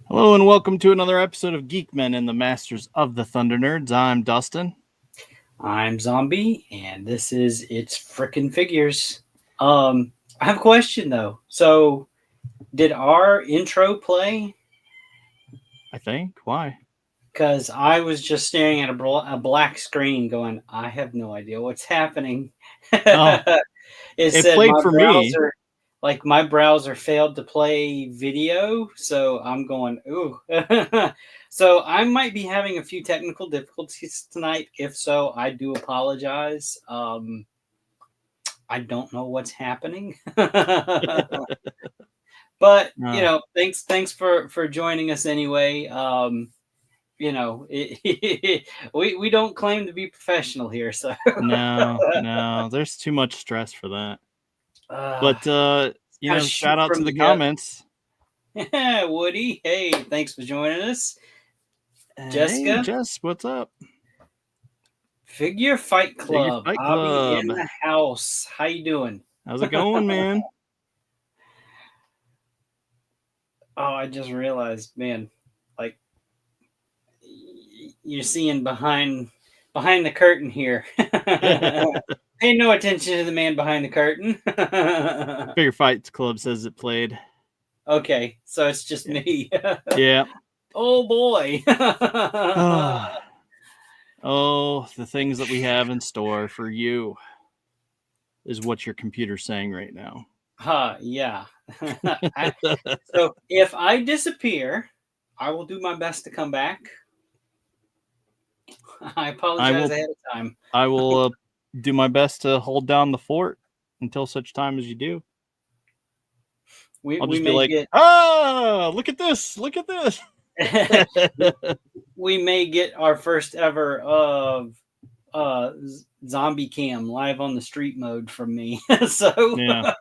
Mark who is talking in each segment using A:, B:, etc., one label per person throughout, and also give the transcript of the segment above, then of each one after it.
A: Hello and welcome to another episode of Geek-Men and the Masters of the Thunder Nerds. I'm Dustin.
B: I'm Zombie, and this is It's Frickin' Figures. I have a question though. So, did our intro play?
A: I think. Why?
B: Because I was just staring at a black screen, going, "I have no idea what's happening."
A: Oh,
B: It
A: it
B: said
A: played for me.
B: my browser failed to play video, so I'm going, "Ooh." So I might be having a few technical difficulties tonight. If so, I do apologize. I don't know what's happening. But
A: Uh,
B: thanks for joining us anyway. We don't claim to be professional here, so
A: no, there's too much stress for that.
B: uh,
A: But
B: gotta shoot
A: shout out to
B: from
A: the
B: the hip.
A: comments.
B: Woody, hey, thanks for joining us.
A: Hey,
B: Jessica,
A: Jess, what's up?
B: Figure Fight
A: Figure
B: Club,
A: Fight
B: Bobby
A: Club.
B: in the house. How you doing?
A: How's it going, man?
B: Oh, I just realized, man, like you're seeing behind the curtain here. Pay no attention to the man behind the curtain.
A: Figure Fight Club says it played.
B: Okay, so it's just
A: Yeah.
B: me.
A: Yeah.
B: Oh boy.
A: Oh, the things that we have in store for you is what your computer's saying right now.
B: Yeah. So if I disappear, I will do my best to come back. I
A: I
B: apologize
A: will
B: ahead of time.
A: I will do my best to hold down the fort until such time as you do.
B: We
A: I'll
B: we
A: just be
B: may
A: like,
B: get
A: look at this, look at this.
B: we may get our first ever of zombie cam live on the street mode from me. So
A: Yeah.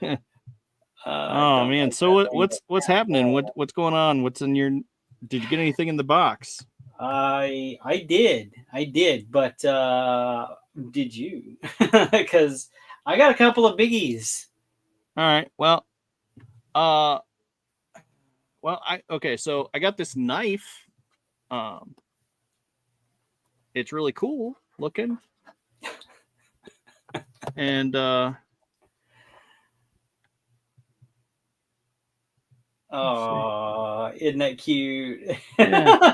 B: I
A: Oh
B: don't
A: man.
B: like
A: So
B: that thing.
A: what's happening? What's going on? What's in your? Did you get anything in the box?
B: I did, but did you? Because I got a couple of biggies.
A: All right. Uh, I okay. So I got this knife. Um, it's really cool looking, and
B: Oh, isn't that cute?
A: yeah,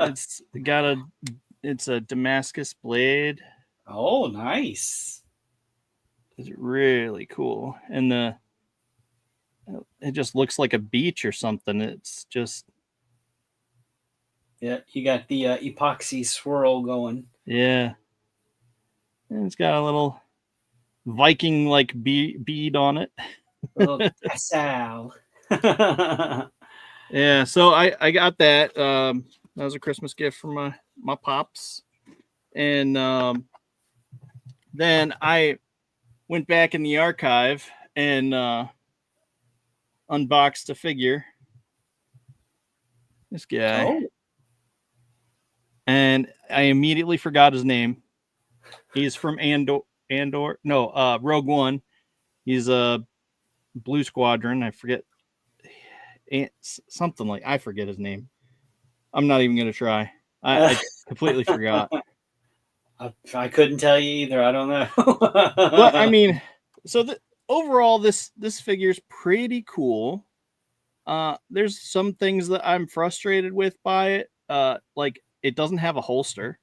A: it's got a it's a Damascus blade.
B: Oh, nice.
A: It's really cool, and the it just looks like a beach or something. It's just
B: Yeah, you got the epoxy swirl going.
A: yeah, and it's got a little Viking like bead on it.
B: A little tassel.
A: Yeah, so I got that. That was a Christmas gift from my pops, and then I went back in the archive and unboxed a figure. This guy,
B: Oh,
A: and I immediately forgot his name. He's from Andor. No, Rogue One. He's a Blue Squadron. I forget something like I forget his name. I'm not even gonna try. I completely forgot.
B: I couldn't tell you either. I don't
A: But I
B: know.
A: mean, so overall, this figure is pretty cool. There's some things that I'm frustrated with by it. Like it doesn't have a holster.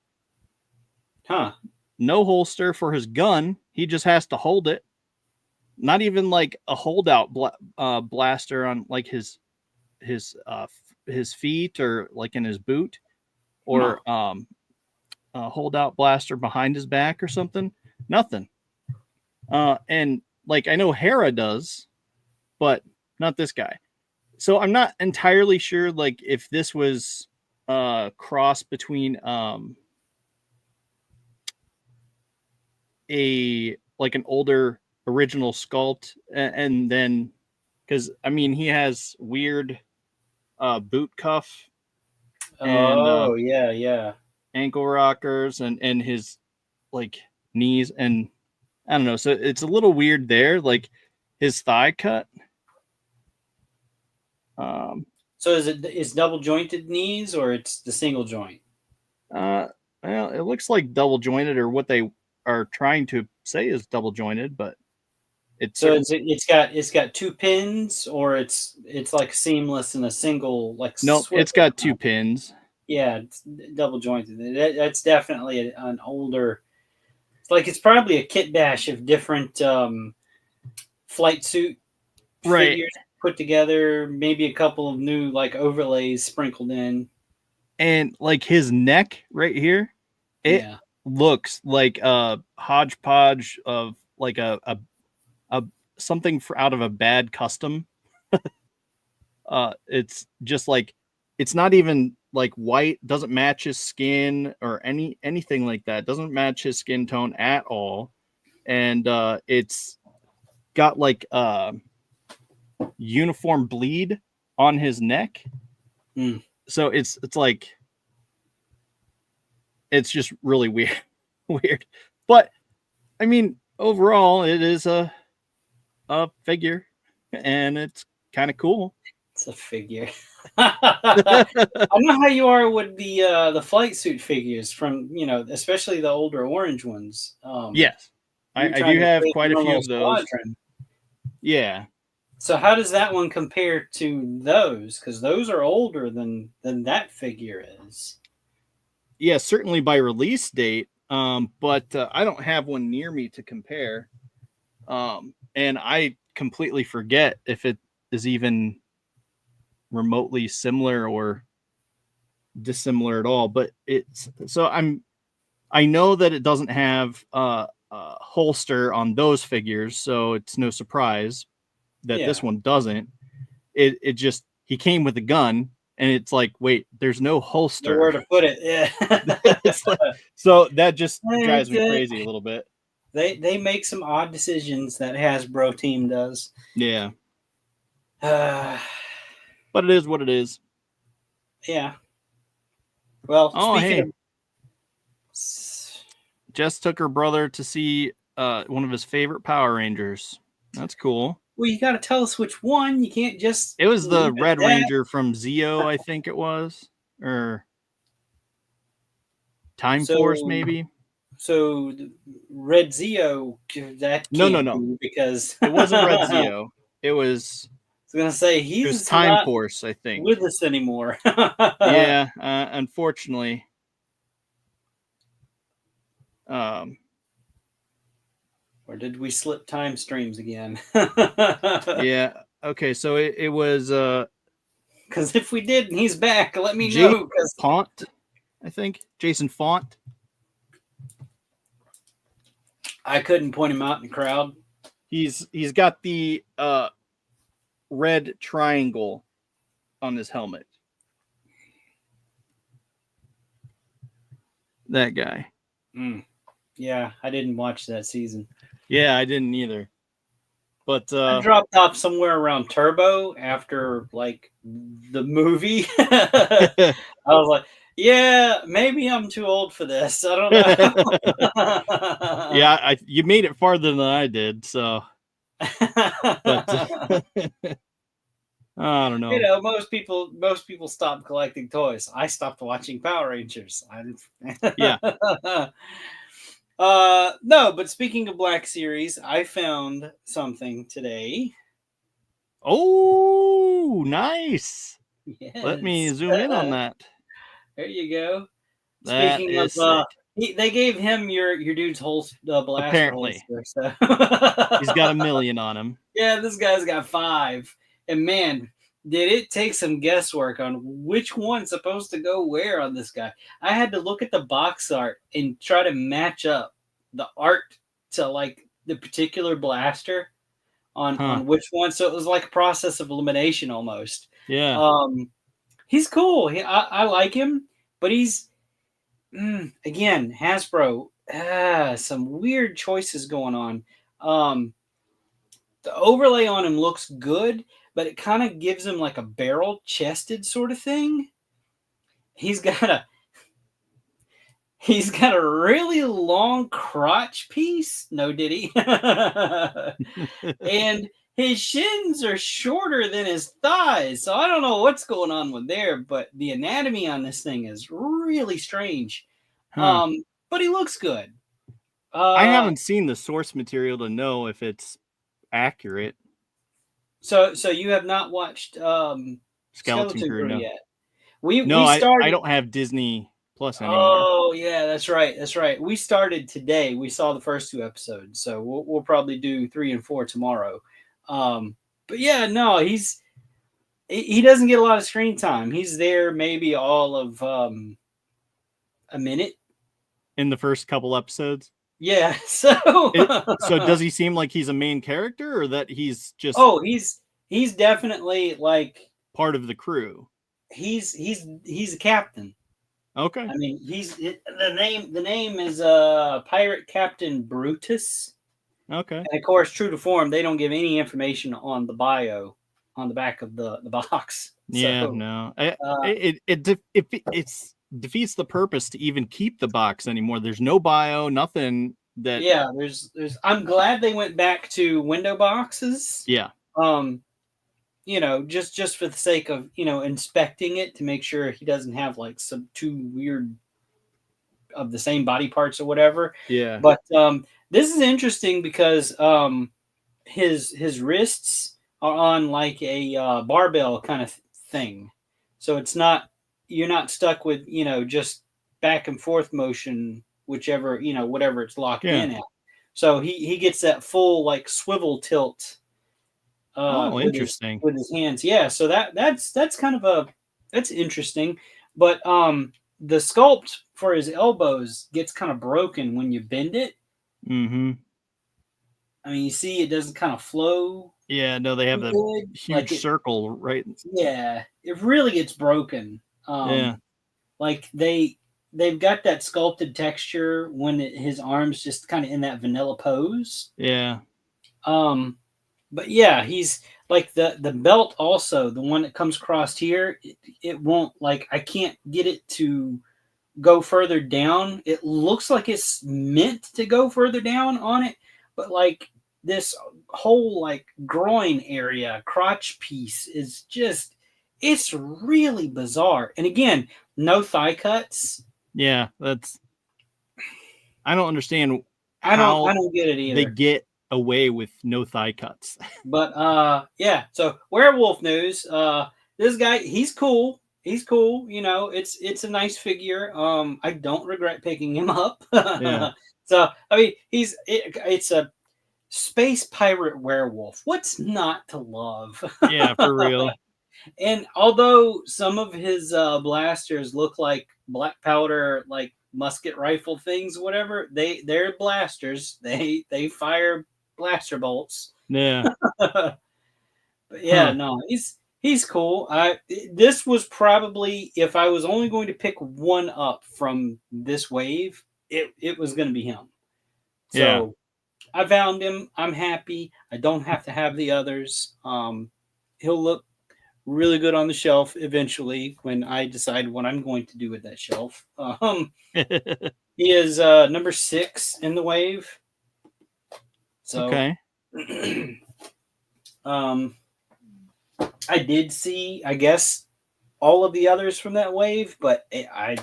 B: Huh.
A: No holster for his gun. He just has to hold it. Not even like a holdout blaster on like his his feet or like in his boot
B: Huh.
A: or a holdout blaster behind his back or something. Nothing. And like I know Hera does, but not this guy. So I'm not entirely sure like if this was a cross between a like an older original sculpt and then because I mean he has weird boot cuff and
B: Oh, yeah, yeah.
A: ankle rockers and his like knees and I don't know. So it's a little weird there, like his thigh cut.
B: So is double jointed knees or it's the single joint?
A: Well, it looks like double jointed, or what they are trying to say is double jointed, but it's
B: So it's got two pins, or it's like seamless in a single like
A: no, it's
B: swivel.
A: got two pins.
B: Yeah, it's double jointed. That's definitely an older. It's like it's probably a kit bash of different flight suit
A: Right.
B: figures put together. Maybe a couple of new like overlays sprinkled in.
A: And like his neck right here, it
B: Yeah.
A: looks like a hodgepodge of like a something out of a bad custom. It's just like, it's not even like white, doesn't match his skin or anything like that. Doesn't match his skin tone at all. And it's got like uniform bleed on his neck.
B: Mm.
A: So it's like, it's just really weird. But I mean, overall, it is a figure, and it's kind of cool.
B: It's a figure. I know how you are with the flight suit figures from, especially the older orange ones.
A: Yes,
B: You're
A: I
B: trying
A: do
B: to
A: have
B: create
A: quite a
B: your
A: few
B: own
A: of those.
B: squadron.
A: Yeah.
B: So how does that one compare to those? Because those are older than that figure is.
A: Yeah, certainly by release date. But I don't have one near me to compare. And I completely forget if it is even remotely similar or dissimilar at all. But it's so I know that it doesn't have a holster on those figures, so it's no surprise that this
B: Yeah.
A: one doesn't. It just, he came with a gun, and it's like, wait, there's no holster.
B: Nowhere to put it. Yeah.
A: It's like, so that just drives me crazy a little bit.
B: They make some odd decisions, that Hasbro team does.
A: Yeah.
B: Uh,
A: But it is what it is.
B: yeah. Well,
A: Oh,
B: speaking
A: hey,
B: of,
A: Jess took her brother to see one of his favorite Power Rangers. That's cool.
B: well, you got to tell us which one. You can't just.
A: It was the
B: leave it
A: Red
B: at that.
A: Ranger from Zeo, I think it was, or Time Force, maybe.
B: So Red Zeo, that can't
A: No.
B: be, because
A: It wasn't Red Zeo. It was
B: I was gonna say
A: it was
B: he's
A: Time
B: not
A: Force, I think.
B: with us anymore.
A: Yeah, unfortunately.
B: Or did we slip time streams again?
A: Yeah. Okay, so it was
B: Because if we did and he's back, let me
A: Jason
B: know.
A: Font, I think. Jason Font.
B: I couldn't point him out in the crowd.
A: He's got the red triangle on his helmet. That guy.
B: Mm. Yeah, I didn't watch that season.
A: Yeah, I didn't either. But
B: I dropped off somewhere around Turbo after like the movie. I was like, yeah, maybe I'm too old for this. I don't know.
A: yeah, you made it farther than I did, so. But I don't know.
B: Most people stop collecting toys. I stopped watching Power Rangers.
A: Yeah.
B: No, but speaking of Black Series, I found something today.
A: Oh, nice.
B: Yes.
A: Let me zoom in on that.
B: There you go.
A: That
B: Speaking
A: is
B: of,
A: sick.
B: they gave him your dude's whole blaster
A: Apparently.
B: holster, so.
A: He's got 1 million on him.
B: Yeah, this guy's got 5. And man, did it take some guesswork on which one's supposed to go where on this guy. I had to look at the box art and try to match up the art to like the particular blaster on which one. So it was like a process of elimination almost.
A: Yeah.
B: He's cool. I like him, but he's again, Hasbro, some weird choices going on. The overlay on him looks good, but it kind of gives him like a barrel-chested sort of thing. He's got a really long crotch piece. No, did he? And his shins are shorter than his thighs. So I don't know what's going on with there, but the anatomy on this thing is really strange.
A: Huh.
B: But he looks good.
A: I haven't seen the source material to know if it's accurate.
B: So you have not watched
A: Skeleton Crew,
B: Crew
A: no.
B: yet.
A: No,
B: We
A: I
B: started.
A: don't have Disney Plus anymore.
B: Oh yeah, that's right. That's right. We started today. We saw the first 2 episodes, so we'll probably do 3 and 4 tomorrow. But yeah, no, he doesn't get a lot of screen time. He's there maybe all of a minute.
A: In the first couple episodes.
B: Yeah. So
A: So does he seem like he's a main character, or that he's just
B: oh, he's definitely like
A: part of the crew?
B: he's a captain.
A: Okay.
B: I mean, the name is Pirate Captain Brutus.
A: Okay.
B: And of course, true to form, they don't give any information on the bio on the back of the box.
A: Yeah,
B: So,
A: no. It defeats the purpose to even keep the box anymore. There's no bio, nothing that.
B: Yeah, there's. I'm glad they went back to window boxes.
A: Yeah.
B: Just for the sake of inspecting it to make sure he doesn't have like some too weird of the same body parts or whatever.
A: Yeah.
B: But this is interesting because his wrists are on like a barbell kind of thing, so you're not stuck with just back and forth motion, whichever whatever it's locked in at. So he gets that full like swivel tilt.
A: Interesting.
B: With his hands. Yeah, so that's kind of that's interesting. But the sculpt for his elbows gets kind of broken when you bend it.
A: Mm-hmm.
B: I mean, you see, it doesn't kind of flow.
A: Yeah, no, they have a huge circle, right?
B: Yeah, it really gets broken.
A: Yeah,
B: like they've got that sculpted texture when his arms just kind of in that vanilla pose.
A: Yeah.
B: But yeah, he's like the belt also, the one that comes across here, it won't, like, I can't get it to go further down. It looks like it's meant to go further down on it, but like this whole like groin area, crotch piece is just, it's really bizarre. And again, no thigh cuts.
A: Yeah, I don't understand
B: I don't get it either.
A: They get away with no thigh cuts.
B: But yeah, so werewolf news. This guy, he's cool. He's cool. It's a nice figure. I don't regret picking him up.
A: Yeah.
B: So I mean, it's a space pirate werewolf. What's not to love?
A: Yeah, for real.
B: And although some of his blasters look like black powder, like musket rifle things, whatever, they're blasters. They fire blaster bolts.
A: Yeah.
B: But yeah, no, he's cool. This was probably, if I was only going to pick one up from this wave, it was going to be him. So
A: yeah.
B: I found him. I'm happy. I don't have to have the others. He'll look really good on the shelf eventually when I decide what I'm going to do with that shelf. He is number 6 in the wave. So
A: okay.
B: I did see, I guess, all of the others from that wave, but I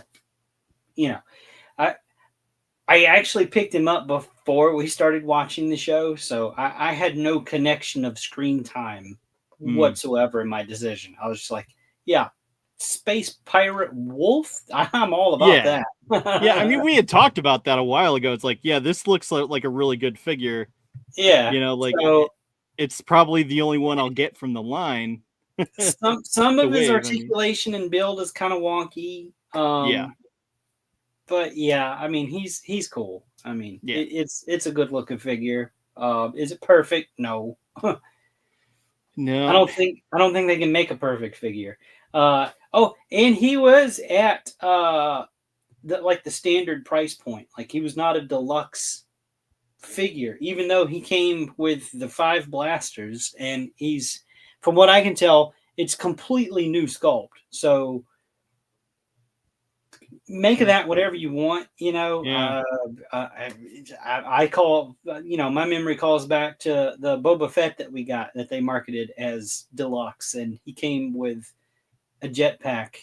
B: actually picked him up before we started watching the show, so I had no connection of screen time whatsoever in my decision. I was just like, yeah, space pirate wolf, I'm all about that.
A: Yeah, I mean, we had talked about that a while ago. It's like, yeah, this looks like a really good figure.
B: Yeah,
A: it's probably the only one I'll get from the line.
B: some of his articulation and build is kind of wonky.
A: Yeah,
B: but yeah, I mean, he's cool. I mean, it's a good looking figure. Is it perfect? No.
A: No,
B: I don't think they can make a perfect figure. And he was at the standard price point. Like, he was not a deluxe figure, even though he came with the 5 blasters, and he's, from what I can tell, it's completely new sculpt. So make of that whatever you want.
A: Yeah.
B: I call, my memory calls back to the Boba Fett that we got that they marketed as deluxe, and he came with a jetpack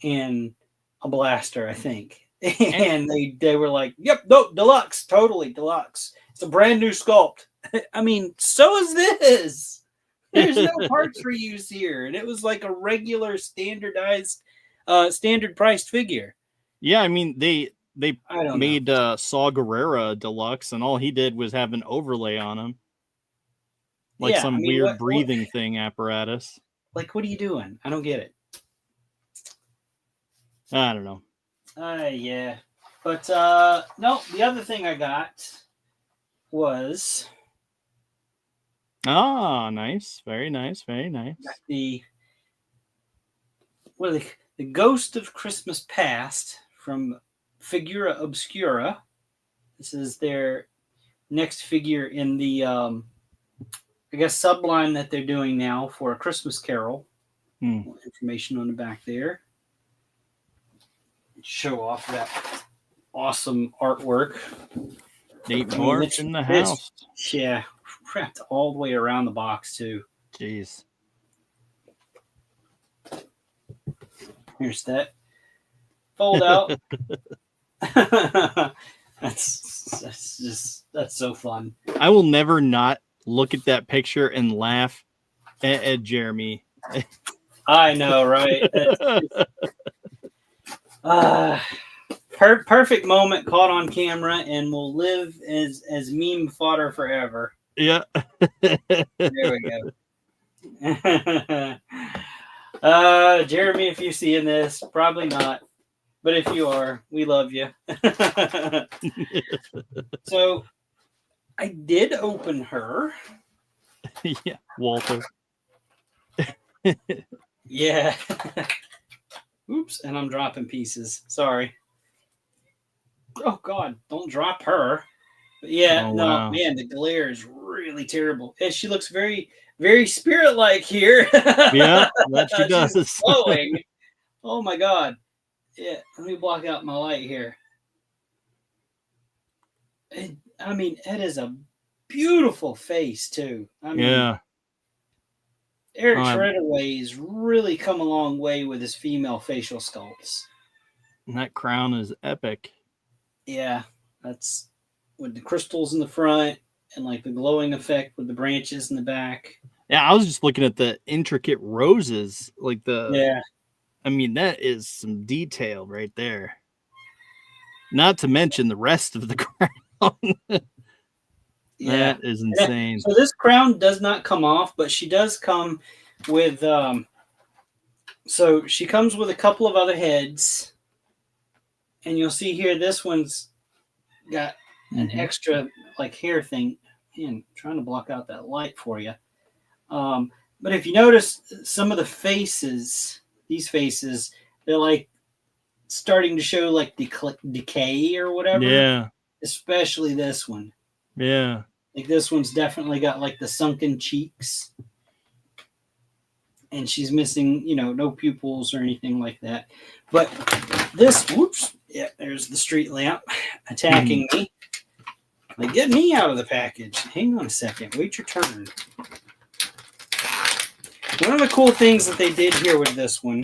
B: and a blaster, I think.
A: And
B: And they were like, "Yep, no, deluxe, totally deluxe. It's a brand new sculpt." I mean, so is this. There's no parts reuse here, and it was like a regular standardized, standard priced figure.
A: yeah, I mean they
B: I don't know.
A: made Saw Gerrera deluxe, and all he did was have an overlay on him, like
B: Yeah, I
A: some
B: mean,
A: weird
B: what
A: breathing thing apparatus.
B: like what are you doing? I don't get it.
A: I don't know.
B: Yeah, but no. The other thing I got was
A: Ah, nice, very nice, very nice.
B: the what are they? The Ghost of Christmas Past from Figura Obscura. This is their next figure in the I guess subline that they're doing now for A Christmas Carol. More information on the back there. Show off that awesome artwork.
A: Nate Morph in the house.
B: Yeah, wrapped all the way around the box too.
A: Jeez.
B: Here's that fold out. That's so fun.
A: I will never not look at that picture and laugh at Jeremy.
B: I know, right? Perfect moment caught on camera and will live as meme fodder forever.
A: Yeah.
B: There we go. Jeremy, if you're seeing this, probably not. But if you are, we love you. So I did open her.
A: Yeah, Walter.
B: Yeah. Oops, and I'm dropping pieces. Sorry. Oh God, don't drop her. But yeah, no,
A: wow.
B: Man, the glare is really terrible. And she looks very, very spirit-like here.
A: Yeah, that she does.
B: She's glowing. Oh my God. Yeah, let me block out my light here. I mean, it is a beautiful face too. I mean,
A: yeah.
B: Eric Shredderway's really come a long way with his female facial sculpts.
A: And that crown is epic.
B: Yeah, that's with the crystals in the front and like the glowing effect with the branches in the back.
A: Yeah, I was just looking at the intricate roses, like
B: Yeah.
A: I mean, that is some detail right there. Not to mention the rest of the crown.
B: Yeah.
A: That is insane.
B: So this crown does not come off, but she does come with so she comes with a couple of other heads. And you'll see here this one's got an extra like hair thing. Man, trying to block out that light for you. But if you notice some of the faces, these faces, they're like starting to show like decay or whatever.
A: Yeah.
B: Especially this one.
A: Yeah.
B: Like this one's definitely got like the sunken cheeks. And she's missing, no pupils or anything like that. But this, whoops, yeah, there's the street lamp attacking me. Like, get me out of the package. Hang on a second. Wait your turn. One of the cool things that they did here with this one,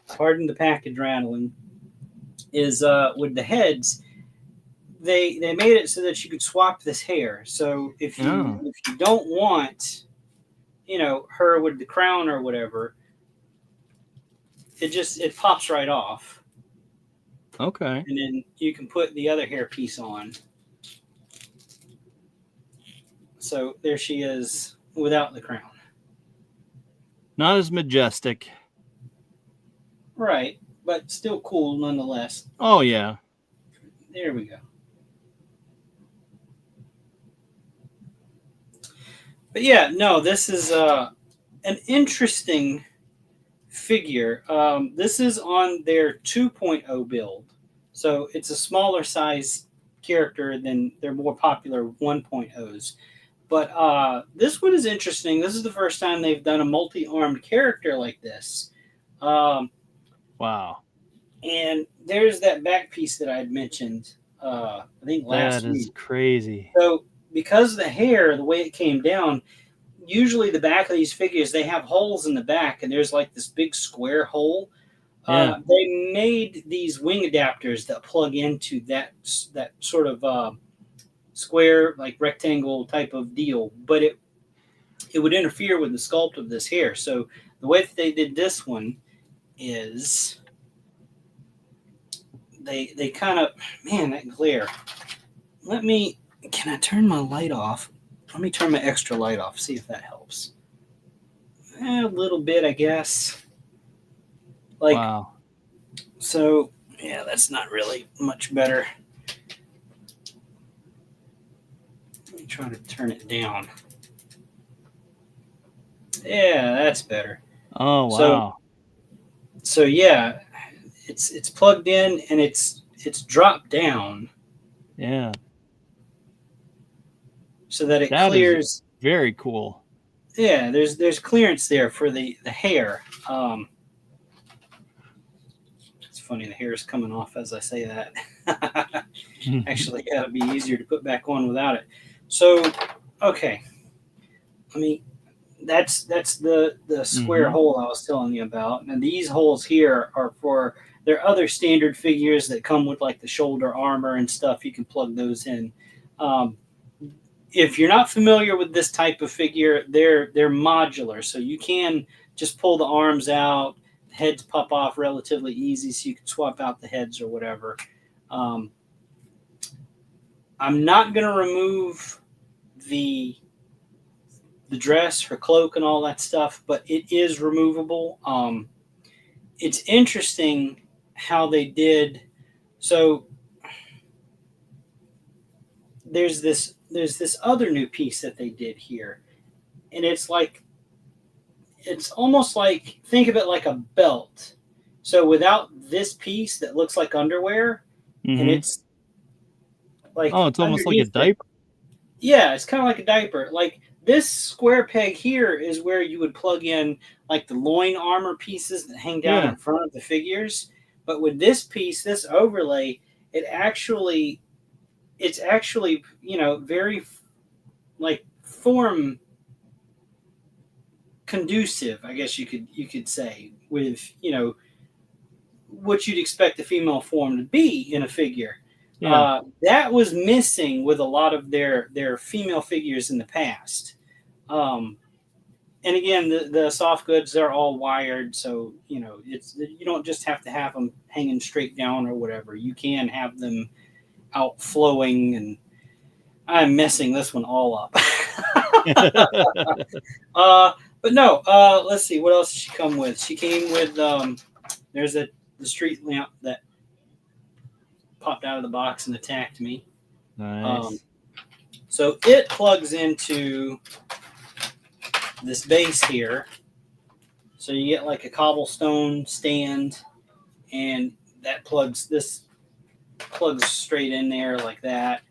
B: pardon the package rattling, is with the heads, they made it so that you could swap this hair. So if you don't want, her with the crown or whatever, it pops right off.
A: Okay.
B: And then you can put the other hair piece on. So there she is without the crown.
A: Not as majestic.
B: Right, but still cool nonetheless.
A: Oh, yeah.
B: There we go. But yeah, no, this is an interesting figure. This is on their 2.0 build. So it's a smaller size character than their more popular 1.0s. But this one is interesting. This is the first time they've done a multi-armed character like this.
A: Wow.
B: And there's that back piece that I had mentioned, I think last
A: That is
B: week.
A: crazy.
B: So because of the hair, the way it came down, usually the back of these figures, they have holes in the back, and there's like this big square hole.
A: Yeah.
B: They made these wing adapters that plug into that sort of square, like rectangle type of deal, but it would interfere with the sculpt of this hair. So the way that they did this one is they kind of, man, that glare. Can I turn my light off? Let me turn my extra light off, see if that helps. A little bit, I guess. Like,
A: Wow.
B: so, yeah, that's not really much better. Let me try to turn it down. Yeah, that's better.
A: Oh wow.
B: So yeah, it's plugged in and it's dropped down
A: Yeah.
B: so that it
A: That is
B: clears.
A: very cool.
B: Yeah, there's clearance there for the hair. It's funny, the hair is coming off as I say that. Actually, yeah, it'd be easier to put back on without it. So, okay, I mean that's the square hole I was telling you about, and these holes here are for there are other standard figures that come with like the shoulder armor and stuff. You can plug those in. Um, if you're not familiar with this type of figure, they're modular, so you can just pull the arms out. The heads pop off relatively easy, so you can swap out the heads or whatever. Um, I'm not going to remove the dress, her cloak, and all that stuff, but it is removable. It's interesting how they did. So there's this other new piece that they did here, and it's almost like, think of it like a belt. So without this piece that looks like underwear, and it's like
A: Oh, it's almost like a
B: underneath it.
A: diaper.
B: Yeah, it's kind of like a diaper. Like this square peg here is where you would plug in like the loin armor pieces that hang down
A: Yeah.
B: in front of the figures. But with this piece, this overlay, it's actually very like form conducive, I guess you could say, with what you'd expect a female form to be in a figure.
A: Yeah.
B: That was missing with a lot of their female figures in the past. And again, the soft goods, they're all wired, so you don't just have to have them hanging straight down or whatever. You can have them out flowing, and I'm messing this one all up. But no, let's see, what else did she come with? She came with there's the street lamp that popped out of the box and attacked me.
A: Nice.
B: So it plugs into this base here. So you get like a cobblestone stand, and that plugs straight in there like that.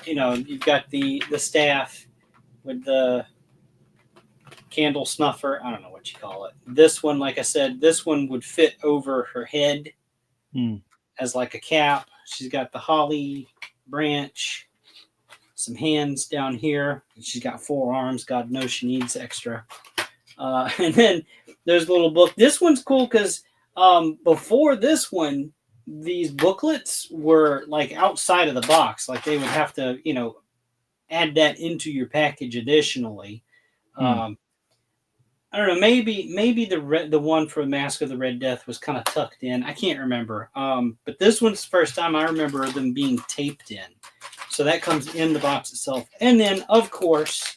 B: You've got the staff with the candle snuffer. I don't know what you call it. This one, like I said, this one would fit over her head as like a cap. She's got the holly branch, some hands down here. She's got 4 arms. God knows she needs extra. And then there's a little book. This one's cool because before this one, these booklets were like outside of the box. Like they would have to, add that into your package additionally. I don't know. Maybe the one for Mask of the Red Death was kind of tucked in. I can't remember. But this one's the first time I remember them being taped in. So that comes in the box itself. And then, of course,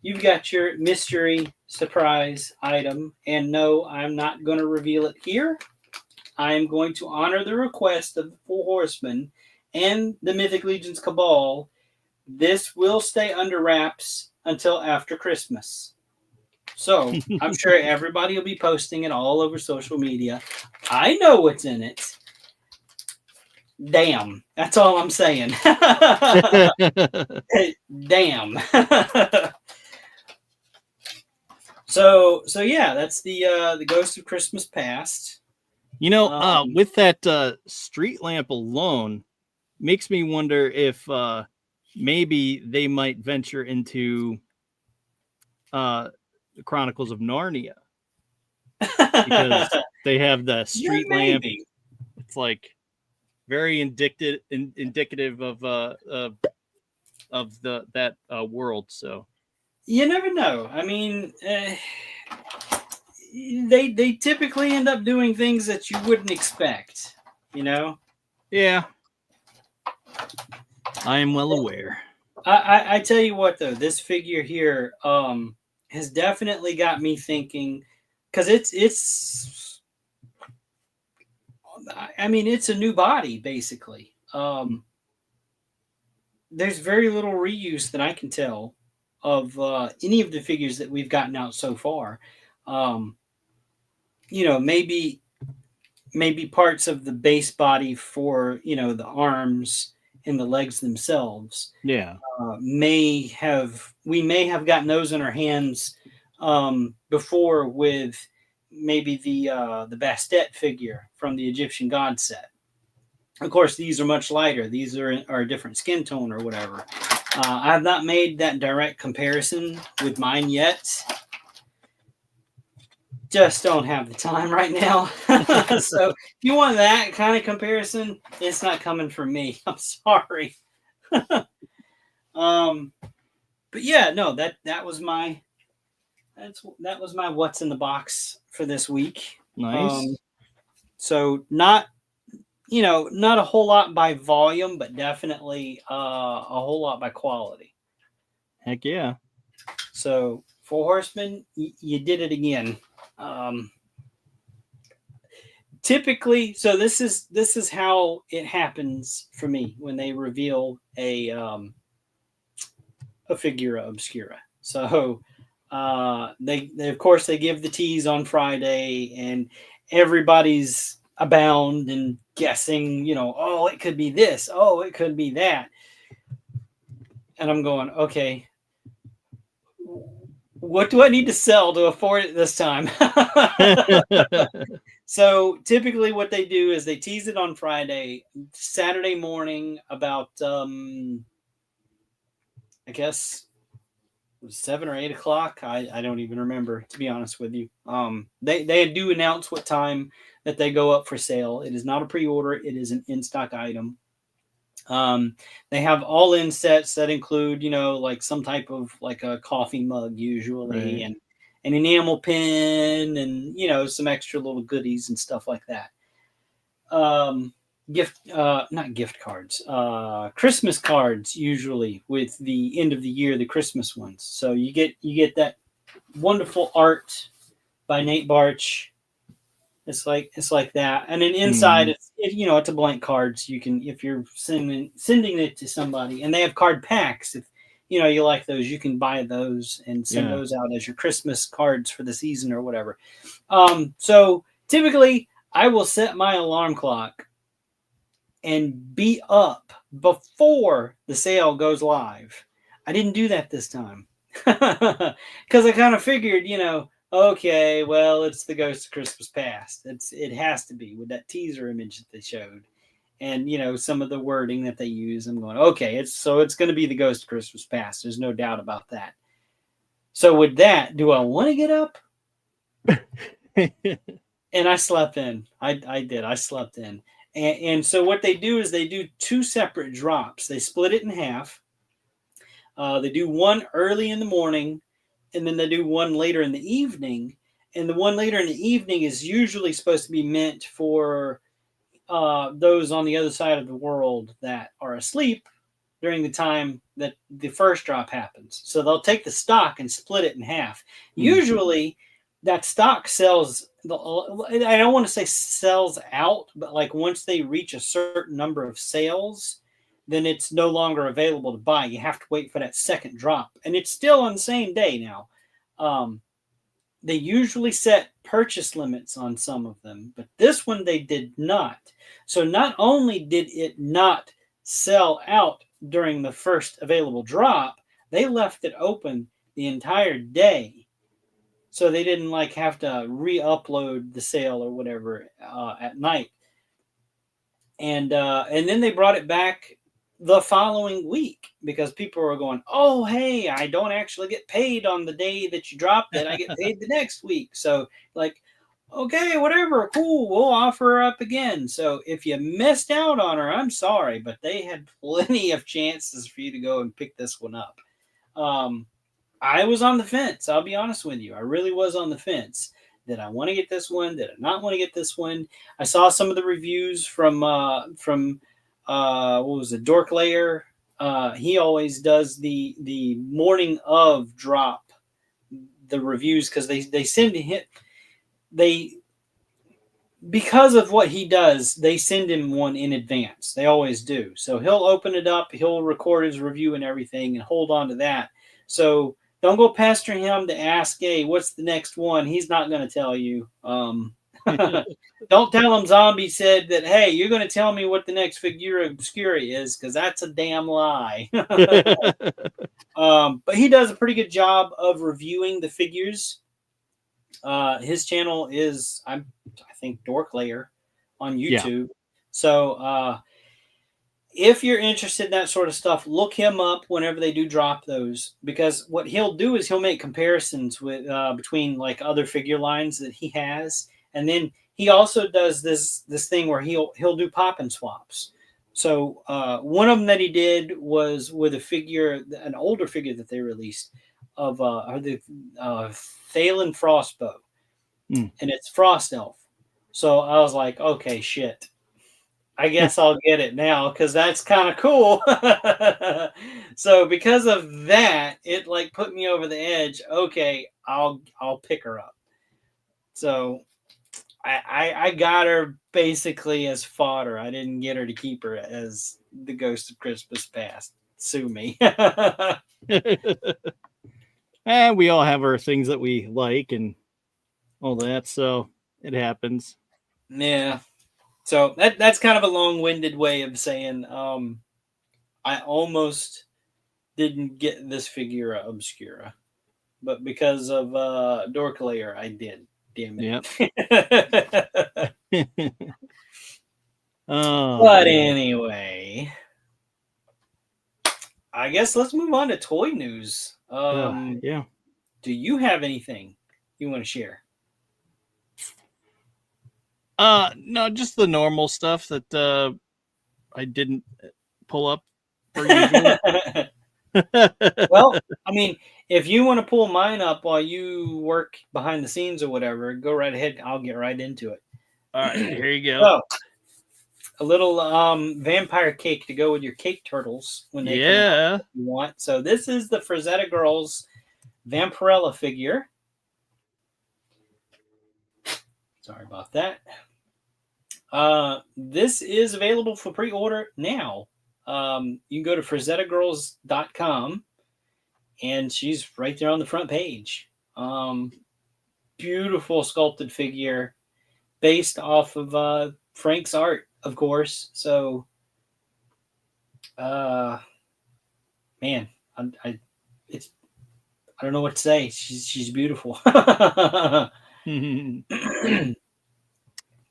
B: you've got your mystery surprise item. And no, I'm not going to reveal it here. I am going to honor the request of the Four Horsemen and the Mythic Legion's Cabal. This will stay under wraps until after Christmas. So I'm sure everybody will be posting it all over social media. I know what's in it. Damn. That's all I'm saying. Damn. So yeah, that's the Ghost of Christmas Past.
A: With that street lamp alone, makes me wonder if maybe they might venture into the Chronicles of Narnia, because they have the street lamp. It's like very indicative of that world. So
B: you never know. I mean, they typically end up doing things that you wouldn't expect.
A: Yeah, I am well aware.
B: I tell you what, though, this figure here has definitely got me thinking, because it's a new body, basically. There's very little reuse that I can tell of any of the figures that we've gotten out so far. Maybe parts of the base body for, the arms and the legs themselves.
A: Yeah.
B: We may have gotten those in our hands before with maybe the Bastet figure from the Egyptian God set. Of course, these are much lighter. These are a different skin tone or whatever. I have not made that direct comparison with mine yet. Just don't have the time right now. So if you want that kind of comparison, it's not coming from me. I'm sorry. But yeah, no, that was my what's in the box for this week.
A: Nice.
B: So not a whole lot by volume, but definitely a whole lot by quality.
A: Heck yeah.
B: So Four Horsemen, you did it again. Typically, so this is how it happens for me when they reveal a figura obscura. So they of course they give the tease on Friday, and everybody's abound and guessing, oh, it could be this, oh, it could be that. And I'm going, okay, what do I need to sell to afford it this time? So typically what they do is they tease it on Friday. Saturday morning about, I guess, 7 or 8 o'clock. I don't even remember, to be honest with you. They do announce what time that they go up for sale. It is not a pre-order. It is an in-stock item. They have all-in sets that include, like some type of like a coffee mug usually, right, and an enamel pin, and some extra little goodies and stuff like that. Not gift cards, Christmas cards usually with the end of the year, the Christmas ones. So you get that wonderful art by Nate Barch. It's like that, and then inside it's a blank card, so you can, if you're sending it to somebody, and they have card packs. If you like those, you can buy those and send those out as your Christmas cards for the season or whatever. So typically, I will set my alarm clock and be up before the sale goes live. I didn't do that this time because I kind of figured, okay, well, it's the Ghost of Christmas Past. It has to be with that teaser image that they showed, and some of the wording that they use. I'm going, okay, it's going to be the Ghost of Christmas Past. There's no doubt about that. So with that, do I want to get up? And I slept in. I did. I slept in. And so what they do is they do 2 separate drops. They split it in half. They do one early in the morning, and then they do one later in the evening. And the one later in the evening is usually supposed to be meant for those on the other side of the world that are asleep during the time that the first drop happens. So they'll take the stock and split it in half. Mm-hmm. Usually that stock sells, I don't want to say sells out, but like once they reach a certain number of sales, then it's no longer available to buy. You have to wait for that second drop. And it's still on the same day now. They usually set purchase limits on some of them, but this one they did not. So not only did it not sell out during the first available drop, they left it open the entire day so they didn't like have to re-upload the sale or whatever at night. And then they brought it back the following week because people were going, "Oh, hey, I don't actually get paid on the day that you dropped it. I get paid the next week." So like, okay, whatever, cool, we'll offer her up again. So if you missed out on her, I'm sorry, but they had plenty of chances for you to go and pick this one up. I was on the fence. I'll be honest with you. I really was on the fence. Did I want to get this one? Did I not want to get this one? I saw some of the reviews from what was it, Dork Layer. He always does the morning of drop the reviews because they send him because of what he does, they send him one in advance. They always do. So he'll open it up, he'll record his review and everything and hold on to that. So don't go pestering him to ask, hey, what's the next one? He's not going to tell you. Don't tell him Zombie said that, hey, you're going to tell me what the next Figura Obscura is, because that's a damn lie. But he does a pretty good job of reviewing the figures. His channel is, I think, Dork Layer on YouTube. Yeah. So if you're interested in that sort of stuff, look him up whenever they do drop those, because what he'll do is he'll make comparisons with between like other figure lines that he has, and then he also does this thing where he'll do pop and swaps. So one of them that he did was with a figure, an older figure that they released of the Thalen Frostbow, and it's Frost Elf. So I was like, okay, shit. I guess I'll get it now because that's kind of cool. So because of that, it like put me over the edge. Okay, I'll pick her up. So I got her basically as fodder. I didn't get her to keep her as the Ghost of Christmas Past. Sue me.
A: And we all have our things that we like and all that, so it happens.
B: Yeah. So that's kind of a long-winded way of saying I almost didn't get this Figura Obscura, but because of Dork Layer, I did. Damn it.
A: Yep.
B: But anyway, I guess let's move on to toy news.
A: Yeah.
B: Do you have anything you want to share?
A: No, just the normal stuff that I didn't pull up per usual.
B: Well, I mean, if you want to pull mine up while you work behind the scenes or whatever, go right ahead. I'll get right into it.
A: All right, here you go.
B: So, a little vampire cake to go with your cake turtles when they come out if you want. So this is the Frazetta Girls Vampirella figure. Sorry about that. This is available for pre-order now. You can go to FrazettaGirls.com and she's right there on the front page. Beautiful sculpted figure based off of Frank's art, of course. So, man, I don't know what to say. She's beautiful.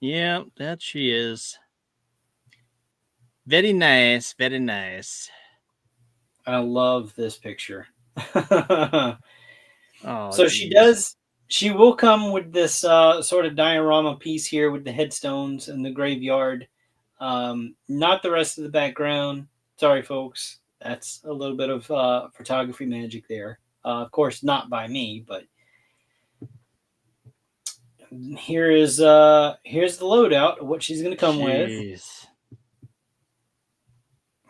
A: Yeah, that she is. Very nice, very nice.
B: I love this picture.
A: Oh,
B: so geez. She will come with this sort of diorama piece here with the headstones and the graveyard. Not the rest of the background. Sorry, folks. That's a little bit of photography magic there. Of course, not by me, but here's the loadout of what she's going to come with.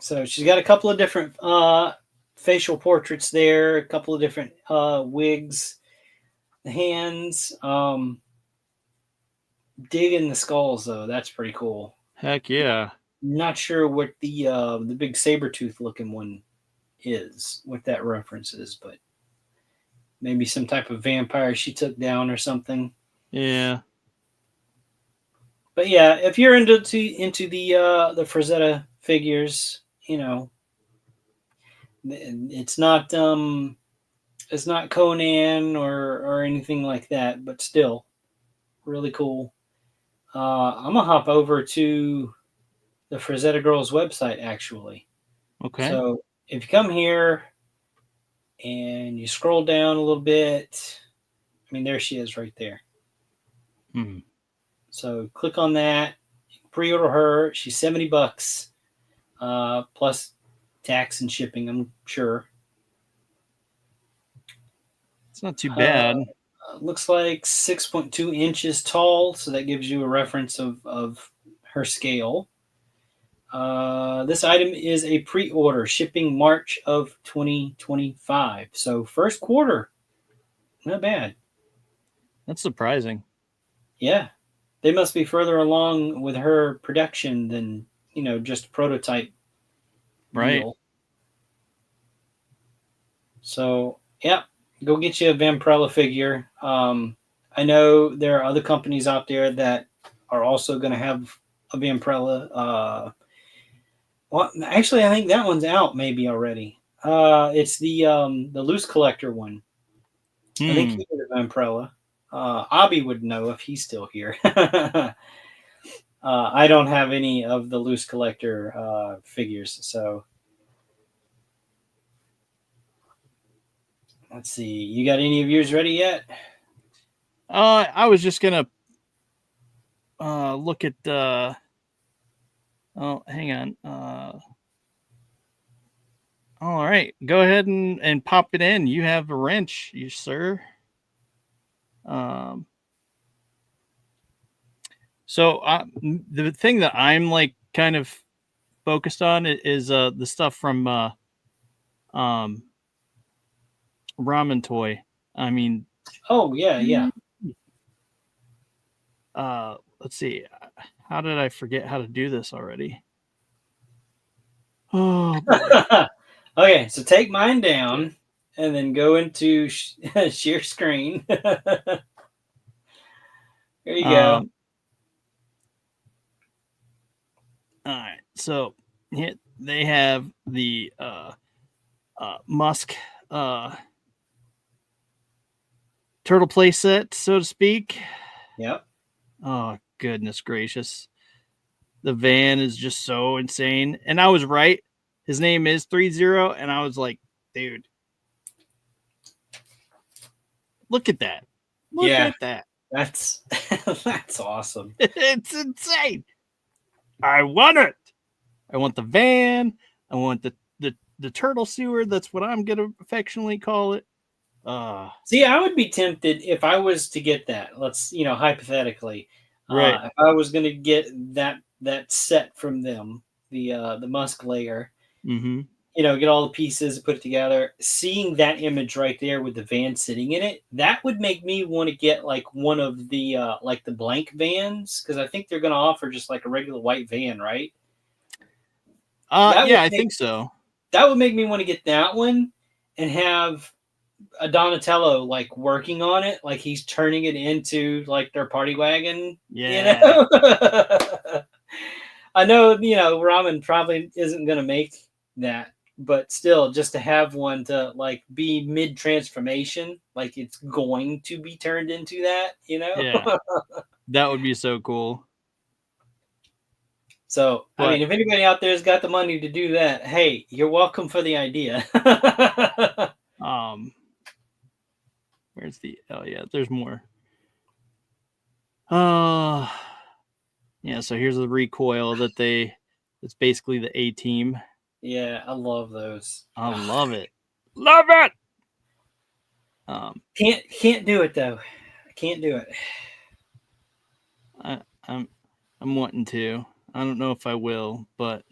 B: So she's got a couple of different facial portraits there, a couple of different wigs, the hands. Digging the skulls though, that's pretty cool.
A: Heck yeah!
B: Not sure what the big saber tooth looking one is, what that reference is, but maybe some type of vampire she took down or something.
A: Yeah.
B: But yeah, if you're into the Frazetta figures, you know, it's not It's not Conan or anything like that, but still really cool. I'm gonna hop over to the Frazetta Girls website actually.
A: Okay.
B: So if you come here and you scroll down a little bit, I mean, there she is right there.
A: Hmm.
B: So click on that, pre-order her. She's $70 plus tax and shipping, I'm sure.
A: It's not too bad.
B: Looks like 6.2 inches tall, so that gives you a reference of her scale. This item is a pre-order, shipping March of 2025. So first quarter, not bad.
A: That's surprising.
B: Yeah, they must be further along with her production than just prototype
A: Right.
B: deal. So yeah, go get you a Vampirella figure. I know there are other companies out there that are also going to have a Vampirella. Well, actually, I think that one's out maybe already. It's the loose collector one. I think
A: Hmm.
B: he did a Vampirella. Abby would know if he's still here. I don't have any of the loose collector figures, so let's see. You got any of yours ready yet?
A: I was just gonna look at oh, hang on. All right, go ahead and pop it in. You have a wrench, you sir. Um, so the thing that I'm like kind of focused on is the stuff from um Ramen Toy. I mean,
B: Oh yeah.
A: let's see. How did I forget how to do this already? Oh boy.
B: Okay, so take mine down and then go into share screen. There you go.
A: Um, all right. So they have the Musk turtle play set, so to speak.
B: Yep.
A: Oh goodness gracious. The van is just so insane. And I was right. His name is 30, and I was like, dude, look at that. Look
B: Yeah,
A: at that.
B: that's that's awesome.
A: It's insane. I want it. I want the van. I want the turtle sewer. That's what I'm gonna affectionately call it.
B: See, I would be tempted if I was to get that. Let's, hypothetically,
A: Right.
B: if I was going to get that set from them, the Musk layer,
A: Mm-hmm.
B: get all the pieces, put it together. Seeing that image right there with the van sitting in it, that would make me want to get like one of the like the blank vans, because I think they're going to offer just like a regular white van, right? That would
A: Yeah, I
B: make
A: think so.
B: that would make me want to get that one and have a Donatello like working on it, like he's turning it into like their party wagon.
A: Yeah.
B: I know, Ramen probably isn't gonna make that, but still, just to have one to like be mid transformation, like it's going to be turned into that.
A: Yeah. That would be so cool.
B: So, I
A: But
B: mean, if anybody out there's got the money to do that, hey, you're welcome for the idea.
A: um where's the oh yeah, there's more. Uh yeah, so here's the recoil it's basically the A team.
B: Yeah, I love those.
A: I love it. Love it.
B: Can't do it though. I can't do it.
A: I, I'm wanting to. I don't know if I will, but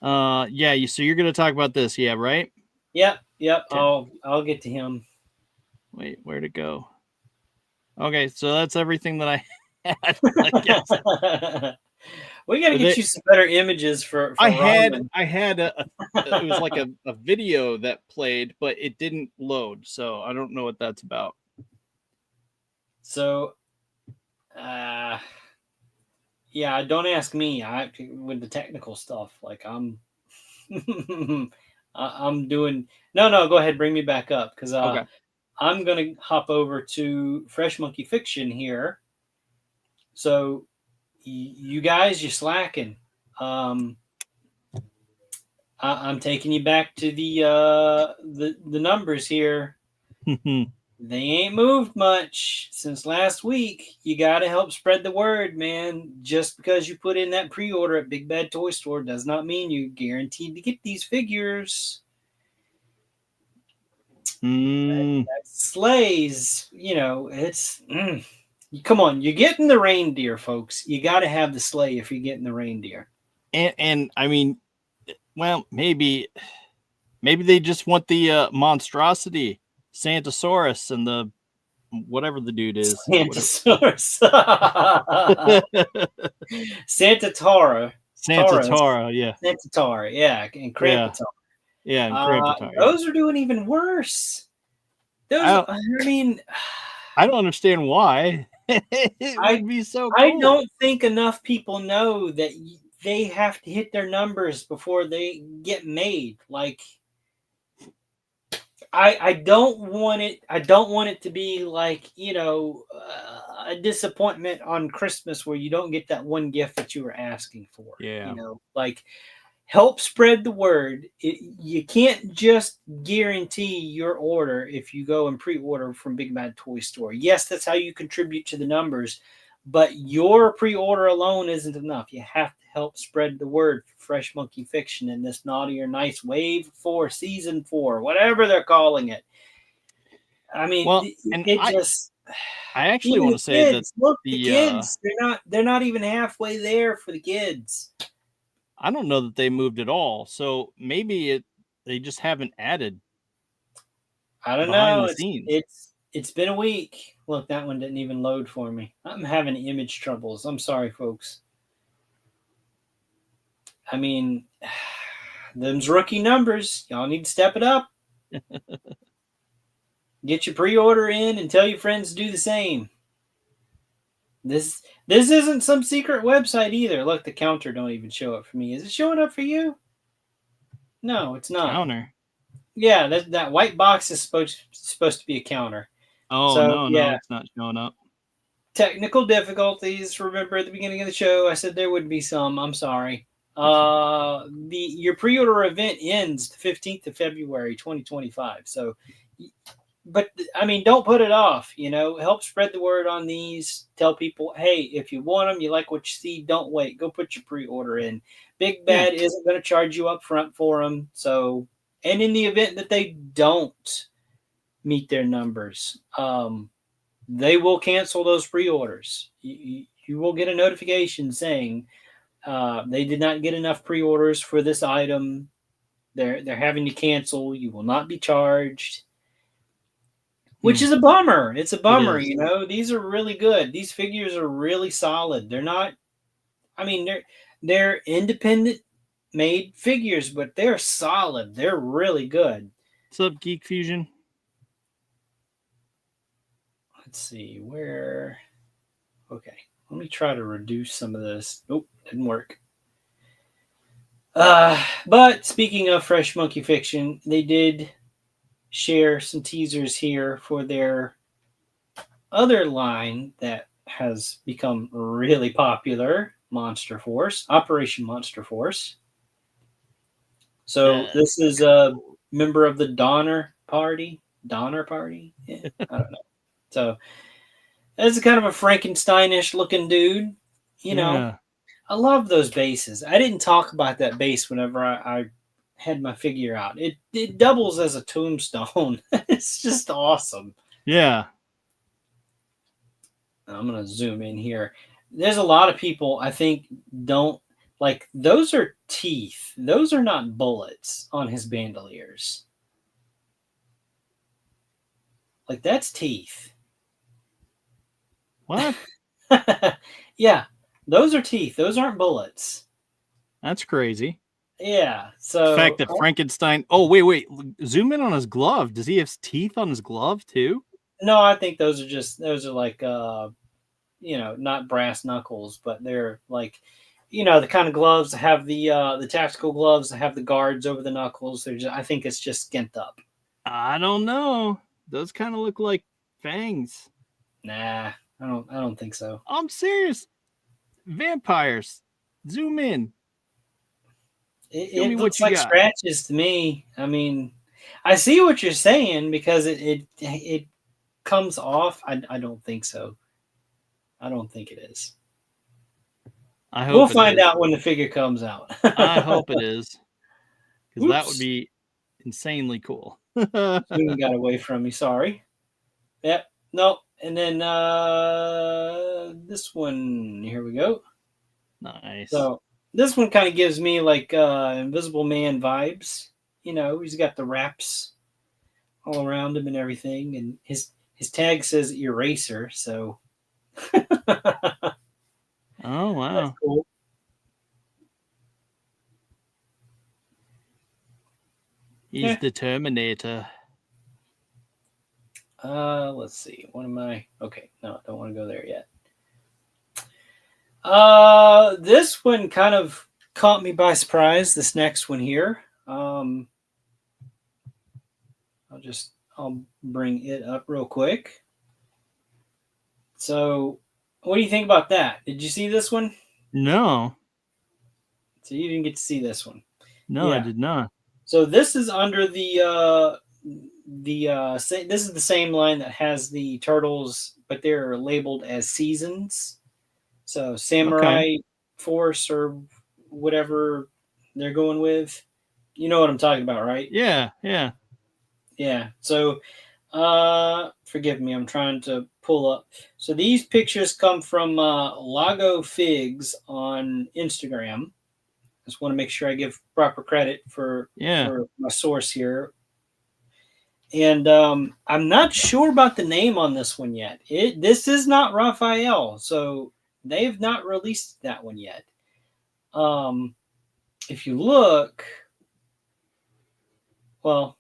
A: yeah, so you're gonna talk about this, yeah, right?
B: Yep.
A: Okay.
B: I'll get to him.
A: Wait, where to go? Okay, so that's everything that I had, I guess.
B: We got to get you some better images for ramen.
A: I had it was like a video that played, but it didn't load, so I don't know what that's about.
B: So, yeah, don't ask me. I with the technical stuff. Like I'm I'm doing. No. Go ahead, bring me back up because
A: Okay.
B: I'm gonna hop over to Fresh Monkey Fiction here. So you guys, you're slacking. Um, I'm taking you back to the numbers here. They ain't moved much since last week. You got to help spread the word, man. Just because you put in that pre-order at Big Bad Toy Store does not mean you're guaranteed to get these figures. That slays, it's come on, you're getting the reindeer, folks. You got to have the sleigh if you're getting the reindeer.
A: And I mean, well, maybe they just want the monstrosity Santosaurus and the whatever the dude is.
B: Santosaurus. Santa Tara.
A: Santa Tara, yeah.
B: Santa Tara, yeah, and Krampus.
A: Yeah, and Krampus.
B: Those are doing even worse. I
A: don't understand why. It would be so cool.
B: I don't think enough people know that they have to hit their numbers before they get made. Like, I don't want it. I don't want it to be like, a disappointment on Christmas where you don't get that one gift that you were asking for.
A: Yeah.
B: Like, help spread the word. You can't just guarantee your order if you go and pre-order from Big Bad Toy Store. Yes, that's how you contribute to the numbers, but your pre-order alone isn't enough. You have to help spread the word for Fresh Monkey Fiction in this Naughty or Nice Wave 4, Season 4, whatever they're calling it. I mean,
A: well, I actually want to say that
B: the kids, they're not even halfway there for the kids.
A: I don't know that they moved at all. So maybe they just haven't added.
B: I don't know. It's been a week. Look, that one didn't even load for me. I'm having image troubles. I'm sorry, folks. I mean, them's rookie numbers. Y'all need to step it up. Get your pre-order in and tell your friends to do the same. This isn't some secret website either. Look, the counter don't even show up for me. Is it showing up for you? No, it's not.
A: Counter.
B: Yeah, that white box is supposed to be a counter.
A: Oh, so, no, it's not showing up.
B: Technical difficulties. Remember at the beginning of the show, I said there would be some. I'm sorry. Your pre-order event ends the 15th of February, 2025. So, but I mean, don't put it off. Help spread the word on these. Tell people, hey, if you want them, you like what you see, don't wait. Go put your pre-order in. Big Bad isn't going to charge you up front for them. So, and in the event that they don't meet their numbers, they will cancel those pre-orders. You will get a notification saying they did not get enough pre-orders for this item. They're having to cancel. You will not be charged. Which is a bummer. It's a bummer, These are really good. These figures are really solid. They're not, I mean, they're independent made figures, but they're solid. They're really good.
A: What's up, Geek Fusion?
B: Let's see where. Okay, let me try to reduce some of this. Nope, didn't work. But speaking of Fresh Monkey Fiction, they did share some teasers here for their other line that has become really popular, Operation Monster Force. So this is a member of the Donner Party. Yeah, I don't know. So that's kind of a Frankensteinish looking dude. I love those bases. I didn't talk about that base whenever I had my figure out. It doubles as a tombstone. It's just awesome.
A: Yeah.
B: I'm going to zoom in here. There's a lot of people I think don't like, those are teeth. Those are not bullets on his bandoliers. Like, that's teeth.
A: What?
B: Yeah, those are teeth. Those aren't bullets.
A: That's crazy.
B: Yeah. So
A: the fact that Frankenstein. Oh, wait. Zoom in on his glove. Does he have teeth on his glove too?
B: No, I think those are like not brass knuckles, but they're like you know, the kind of gloves that have the tactical gloves that have the guards over the knuckles. I think it's just skint up.
A: I don't know. Those kind of look like fangs.
B: Nah, I don't think so.
A: I'm serious. Vampires. Zoom in. Show me
B: It
A: what
B: looks
A: you
B: like
A: got.
B: scratches to me. I mean, I see what you're saying because it comes off. I don't think so. I don't think it is.
A: I hope
B: We'll
A: it
B: find
A: is.
B: out when the figure comes out.
A: I hope it is. Because that would
B: Oops.
A: be insanely cool.
B: Zoom got away from me. Sorry. Yep. No. And then this one. Here we go.
A: Nice.
B: So this one kind of gives me like Invisible Man vibes. You know, he's got the wraps all around him and everything, and his tag says Eraser. So
A: Oh,
B: that's
A: wow.
B: cool.
A: He's
B: Yeah.
A: the Terminator.
B: Let's see. What am I? Okay, no, I don't want to go there yet. This one kind of caught me by surprise. This next one here. I'll bring it up real quick. So, what do you think about that? Did you see this one?
A: No.
B: So you didn't get to see this one.
A: No, I
B: Yeah.
A: did not.
B: So this is under this is the same line that has the turtles, but they're labeled as seasons. So
A: Okay.
B: Samurai Force or whatever they're going with. You know what I'm talking about, right?
A: Yeah, yeah.
B: Yeah. So forgive me, I'm trying to pull up. So these pictures come from Lago Figs on Instagram. Just want to make sure I give proper credit for
A: Yeah.
B: my source here. And I'm not sure about the name on this one yet. This is not Raphael, so they've not released that one yet. If you look, well,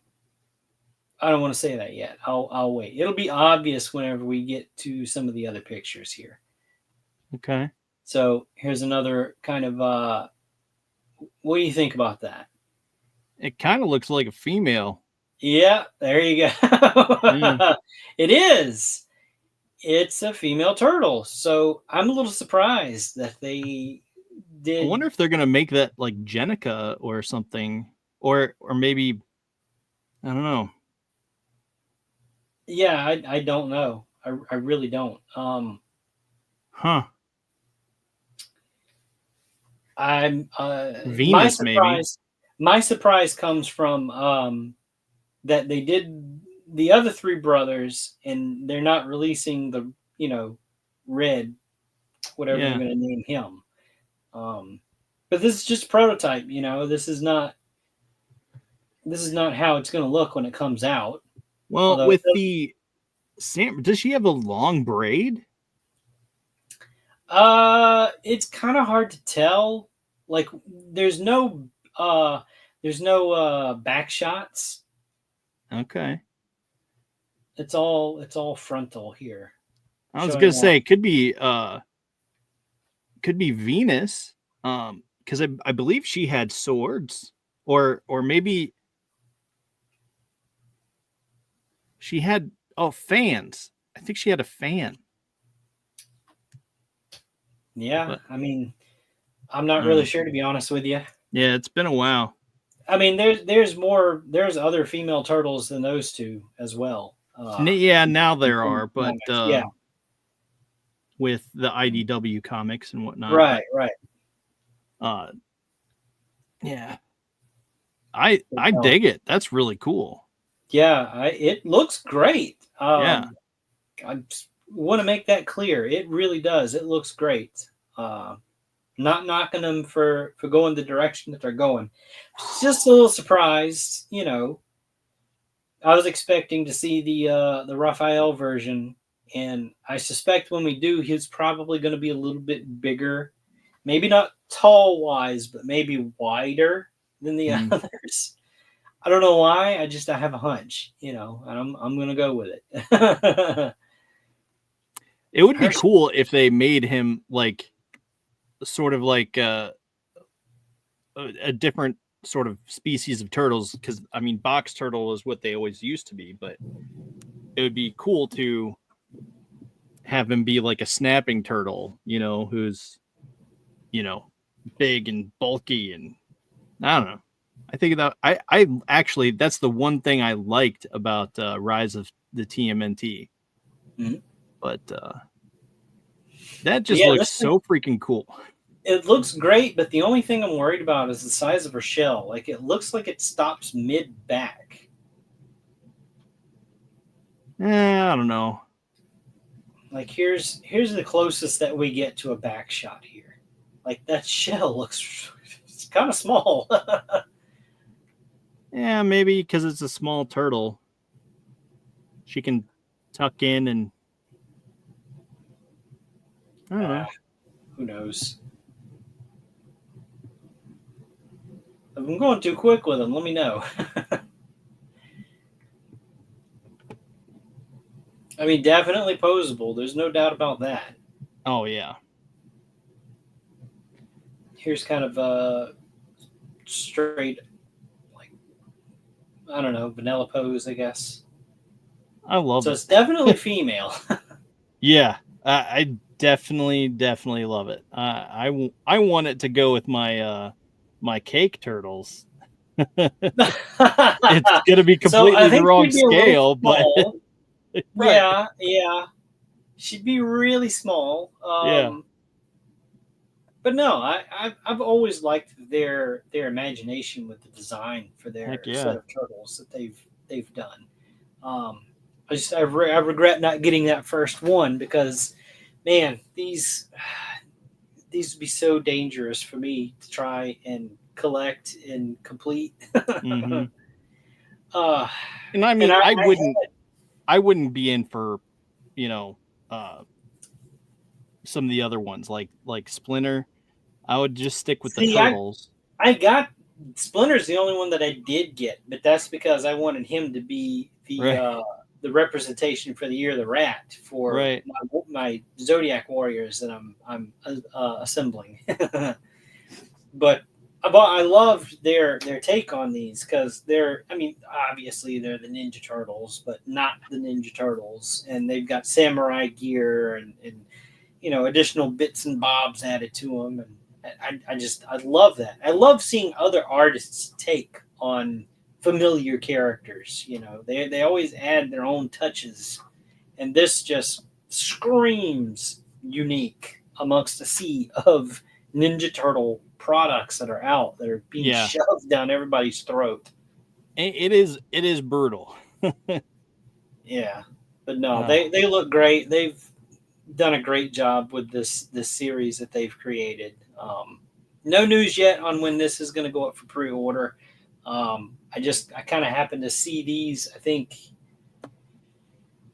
B: I don't want to say that yet. I'll wait. It'll be obvious whenever we get to some of the other pictures here.
A: Okay.
B: So here's another kind of what do you think about that?
A: It kind of looks like a female.
B: Yeah, there you go.
A: Mm.
B: It is. It's a female turtle. So I'm a little surprised that they
A: I
B: did.
A: wonder if they're gonna make that like Jenica or something, or maybe I don't know.
B: Yeah, I don't know. I really don't.
A: Huh?
B: I'm
A: Venus maybe.
B: my surprise comes from that they did the other three brothers and they're not releasing the red whatever they're
A: Yeah.
B: going to name him. But this is just a prototype. This is not how it's going to look when it comes out.
A: Well,
B: Although
A: with the Sam, does she have a long braid?
B: it's kind of hard to tell. Like there's no back shots.
A: Okay.
B: It's all frontal here.
A: I was
B: Showing
A: gonna
B: off.
A: say it could be Venus. Because I believe she had swords, or maybe she had fans. I think she had a fan.
B: Yeah,
A: But
B: I mean, I'm not really sure to be honest with you.
A: yeah, it's been a while.
B: I mean, there's other female turtles than those two as well.
A: Yeah, now there are, but
B: Comics. Yeah,
A: with the IDW comics and whatnot.
B: right, right.
A: But yeah, I dig it. That's really cool.
B: Yeah, it looks great.
A: Yeah.
B: I want to make that clear. It really does. It looks great. Not knocking them for going the direction that they're going. Just a little surprised, I was expecting to see the Raphael version, and I suspect when we do, he's probably going to be a little bit bigger, maybe not tall wise, but maybe wider than the others. I don't know why. I have a hunch, and I'm going to go with it.
A: It would be cool if they made him like sort of like a different sort of species of turtles, because I mean box turtle is what they always used to be, but it would be cool to have him be like a snapping turtle, who's big and bulky, and I don't know. I think that I actually that's the one thing I liked about Rise of the TMNT.
B: Mm-hmm.
A: But that just looks so freaking cool.
B: It looks great, but the only thing I'm worried about is the size of her shell. Like, it looks like it stops mid-back.
A: I don't know.
B: Like, here's the closest that we get to a back shot here. Like, that shell looks it's kind of small.
A: Yeah, maybe because it's a small turtle. She can tuck in and I don't know.
B: Who knows? If I'm going too quick with them, let me know. I mean, definitely posable. There's no doubt about that.
A: Oh, yeah.
B: Here's kind of a straight, like, I don't know, vanilla pose, I guess.
A: I love it.
B: So it's definitely female.
A: Yeah, I definitely love it. I want it to go with my my cake turtles. It's gonna be completely the wrong scale, but
B: right. Yeah, she'd be really small.
A: Yeah.
B: But no, I've always liked their imagination with the design for their set of turtles that they've done. I regret not getting that first one because, man, these would be so dangerous for me to try and collect and complete.
A: Mm-hmm. And I mean, I wouldn't be in for, some of the other ones like Splinter. I would just stick with the turtles.
B: I got Splinter's the only one that I did get, but that's because I wanted him to be the representation for the Year of the Rat for my Zodiac Warriors that I'm assembling. But I loved their take on these because obviously they're the Ninja Turtles, but not the Ninja Turtles, and they've got samurai gear and additional bits and bobs added to them, and I love that. I love seeing other artists take on familiar characters. They always add their own touches, and this just screams unique amongst a sea of Ninja Turtle products that are out that are being shoved down everybody's throat.
A: It is brutal.
B: Yeah, but no, they look great. They've done a great job with this series that they've created. No news yet on when this is going to go up for pre-order. I kind of happened to see these, I think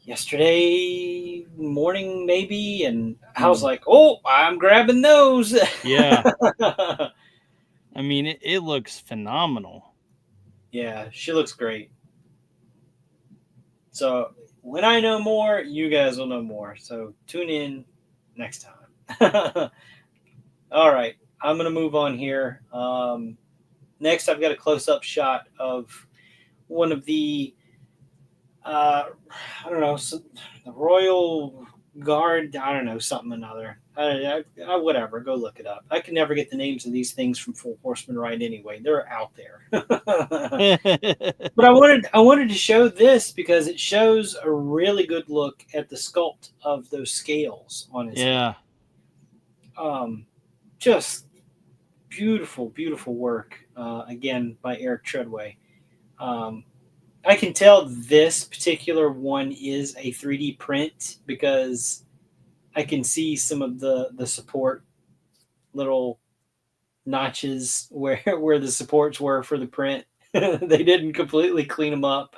B: yesterday morning maybe, and I was like, oh, I'm grabbing those.
A: Yeah. I mean, it looks phenomenal.
B: Yeah, she looks great. So when I know more, you guys will know more. So tune in next time. All right, I'm going to move on here. Next, I've got a close-up shot of one of the, I don't know, the Royal Guard, I don't know, something or another. Whatever, go look it up. I can never get the names of these things from Full Horseman right anyway. They're out there. But I wanted to show this because it shows a really good look at the sculpt of those scales on his head. Just beautiful, beautiful work. Again, by Eric Treadway. I can tell this particular one is a 3D print because I can see some of the support little notches where the supports were for the print. They didn't completely clean them up.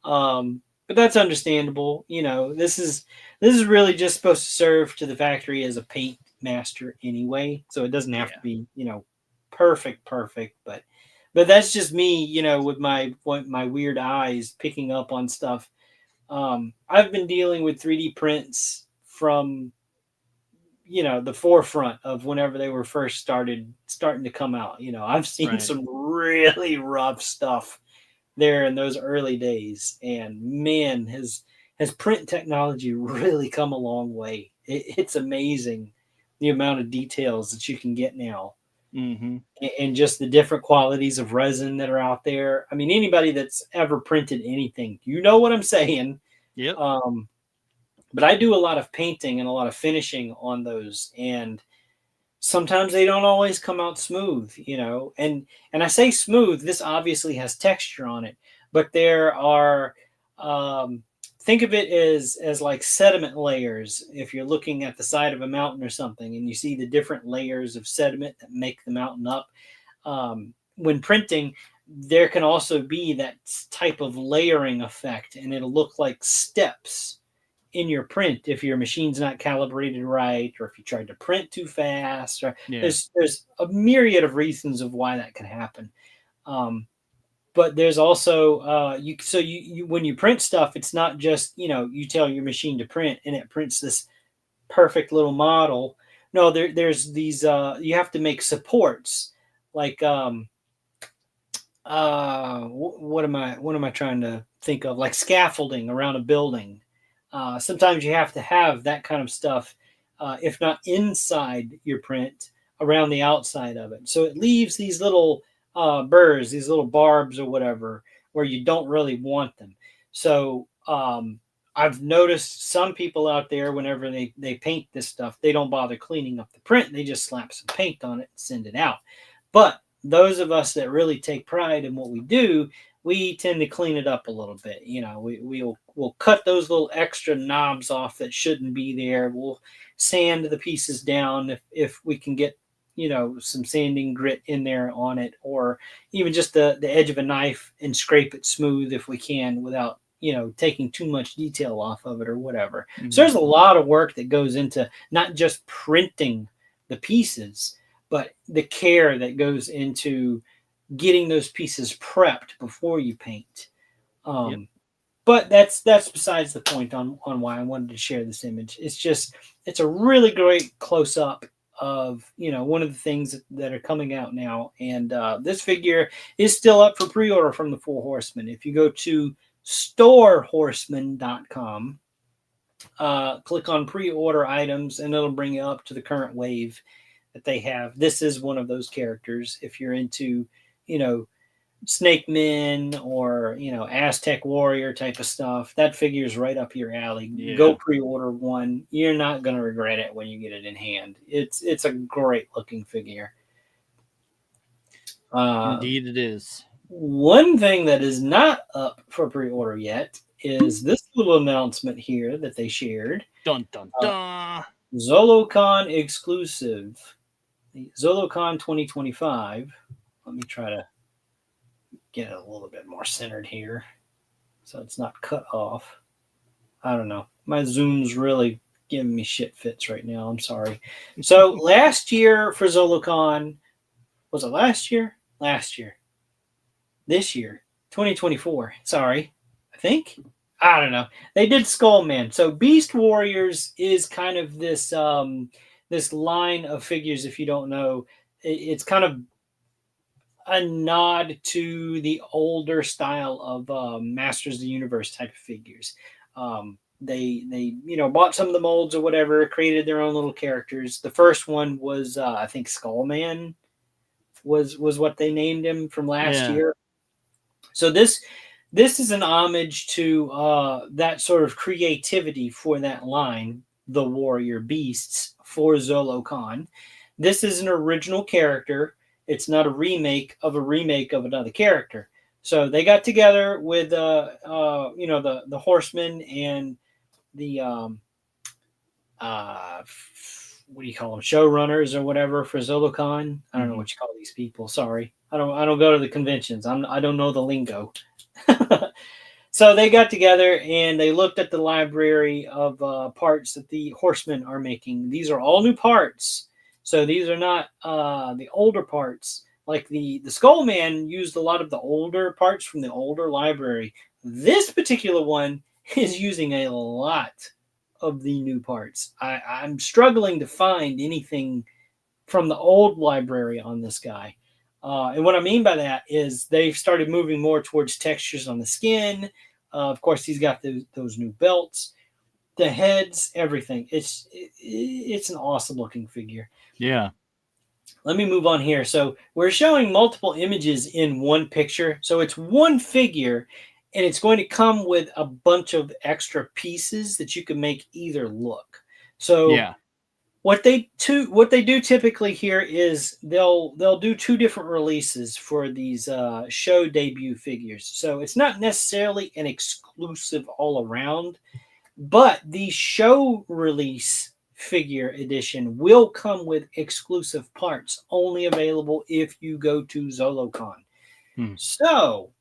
B: But that's understandable. This is really just supposed to serve to the factory as a paint master anyway. So it doesn't have to be, perfect, but that's just me, with my weird eyes picking up on stuff. I've been dealing with 3D prints from the forefront of whenever they were first starting to come out. I've seen some really rough stuff there in those early days, and man, has print technology really come a long way. It's amazing the amount of details that you can get now,
A: Mm-hmm.
B: and just the different qualities of resin that are out there. I mean, anybody that's ever printed anything, you know what I'm saying.
A: Yep.
B: But I do a lot of painting and a lot of finishing on those, and sometimes they don't always come out smooth, and I say smooth, this obviously has texture on it, but there are, think of it as like sediment layers. If you're looking at the side of a mountain or something and you see the different layers of sediment that make the mountain up, when printing, there can also be that type of layering effect, and it'll look like steps in your print if your machine's not calibrated right, or if you tried to print too fast, or there's a myriad of reasons of why that can happen. But there's also you when you print stuff, it's not just you tell your machine to print and it prints this perfect little model. No, there's these you have to make supports, like what am I trying to think of, like scaffolding around a building. Sometimes you have to have that kind of stuff, if not inside your print, around the outside of it. So it leaves these little burrs, these little barbs or whatever, where you don't really want them. So I've noticed some people out there, whenever they paint this stuff, they don't bother cleaning up the print. They just slap some paint on it and send it out. But those of us that really take pride in what we do, we tend to clean it up a little bit. We'll cut those little extra knobs off that shouldn't be there. We'll sand the pieces down if we can get some sanding grit in there on it, or even just the edge of a knife and scrape it smooth if we can, without taking too much detail off of it or whatever. Mm-hmm. So there's a lot of work that goes into not just printing the pieces, but the care that goes into getting those pieces prepped before you paint. But that's besides the point on why I wanted to share this image. It's a really great close up of one of the things that are coming out now, and this figure is still up for pre-order from the Four Horsemen. If you go to storehorseman.com, click on pre-order items, and it'll bring you up to the current wave that they have. This is one of those characters. If you're into Snake Men or Aztec Warrior type of stuff, that figure is right up your alley. Yeah. Go pre-order one. You're not going to regret it when you get it in hand. It's a great looking figure.
A: Indeed it is.
B: One thing that is not up for pre-order yet is this little announcement here that they shared.
A: Dun dun dun.
B: ZoloCon exclusive, the ZoloCon 2025. Let me try to get it a little bit more centered here so it's not cut off. I don't know. My Zoom's really giving me shit fits right now. I'm sorry. So last year for ZoloCon, was it last year? Last year. This year, 2024. Sorry. I think. I don't know. They did Skullman. So Beast Warriors is kind of this this line of figures, if you don't know. It's kind of a nod to the older style of Masters of the Universe type of figures. They bought some of the molds or whatever, created their own little characters. The first one was I think Skullman was what they named him from last year. So this is an homage to that sort of creativity for that line, the Warrior Beasts, for ZoloCon. This is an original character. It's not a remake of another character. So they got together with the Horsemen and the what do you call them, showrunners or whatever for ZoloCon. I don't know what you call these people. Sorry, I don't go to the conventions. I don't know the lingo. So they got together and they looked at the library of parts that the Horsemen are making. These are all new parts. So these are not the older parts. Like the Skullman used a lot of the older parts from the older library. This particular one is using a lot of the new parts. I'm struggling to find anything from the old library on this guy. And what I mean by that is they've started moving more towards textures on the skin. Of course, he's got those new belts, the heads, everything. It's an awesome looking figure.
A: Yeah.
B: Let me move on here. So we're showing multiple images in one picture. So it's one figure, and it's going to come with a bunch of extra pieces that you can make either look. So
A: Yeah.
B: what they do typically here is they'll do two different releases for these show debut figures. So it's not necessarily an exclusive all around, but the show release figure edition will come with exclusive parts, only available if you go to ZoloCon. So,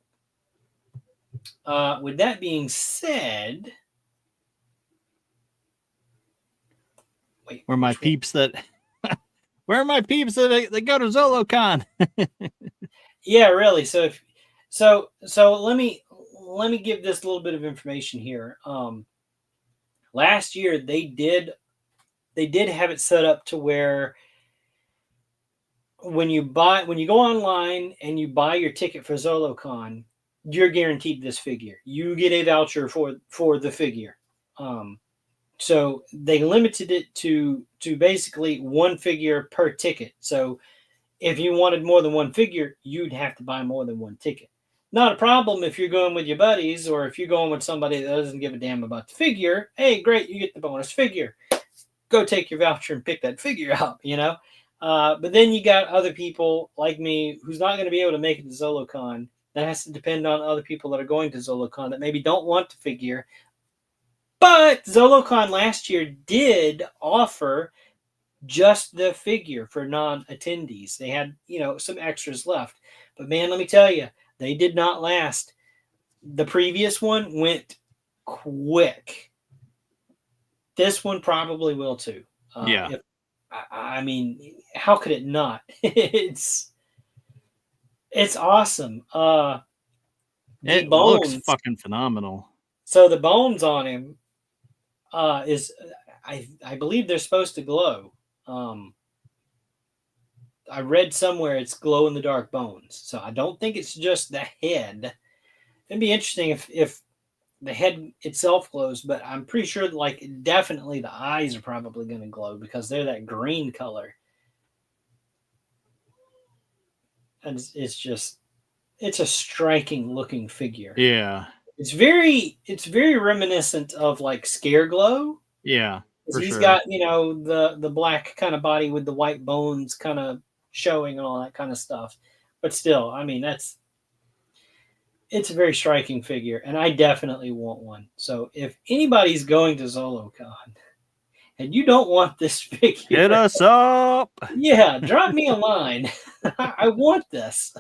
B: with that being said, wait,
A: where are my peeps that go to ZoloCon?
B: Yeah, really. So let me give this little bit of information here. Last year they did have it set up to where when you go online and you buy your ticket for ZoloCon, you're guaranteed this figure. You get a voucher for the figure. So they limited it to basically one figure per ticket. So if you wanted more than one figure, you'd have to buy more than one ticket. Not a problem if you're going with your buddies or if you're going with somebody that doesn't give a damn about the figure. Hey, great, you get the bonus figure. Go take your voucher and pick that figure out, you know? But then you got other people like me who's not going to be able to make it to ZoloCon. That has to depend on other people that are going to ZoloCon that maybe don't want the figure. But ZoloCon last year did offer just the figure for non-attendees. They had, some extras left. But man, let me tell you, they did not last. The previous one went quick. This one probably will too.
A: Yeah.
B: I mean, how could it not? It's awesome.
A: It looks fucking phenomenal.
B: So the bones on him is, I believe they're supposed to glow. I read somewhere it's glow in the dark bones. So I don't think it's just the head. It'd be interesting if the head itself glows, but I'm pretty sure definitely the eyes are probably going to glow because they're that green color. And it's a striking looking figure.
A: Yeah.
B: It's very reminiscent of Scare Glow.
A: Yeah.
B: He's got, the black kind of body with the white bones kind of showing and all that kind of stuff. But still, I mean, it's a very striking figure, and I definitely want one. So if anybody's going to ZoloCon and you don't want this figure,
A: hit us up.
B: Yeah, drop me a line. I want this.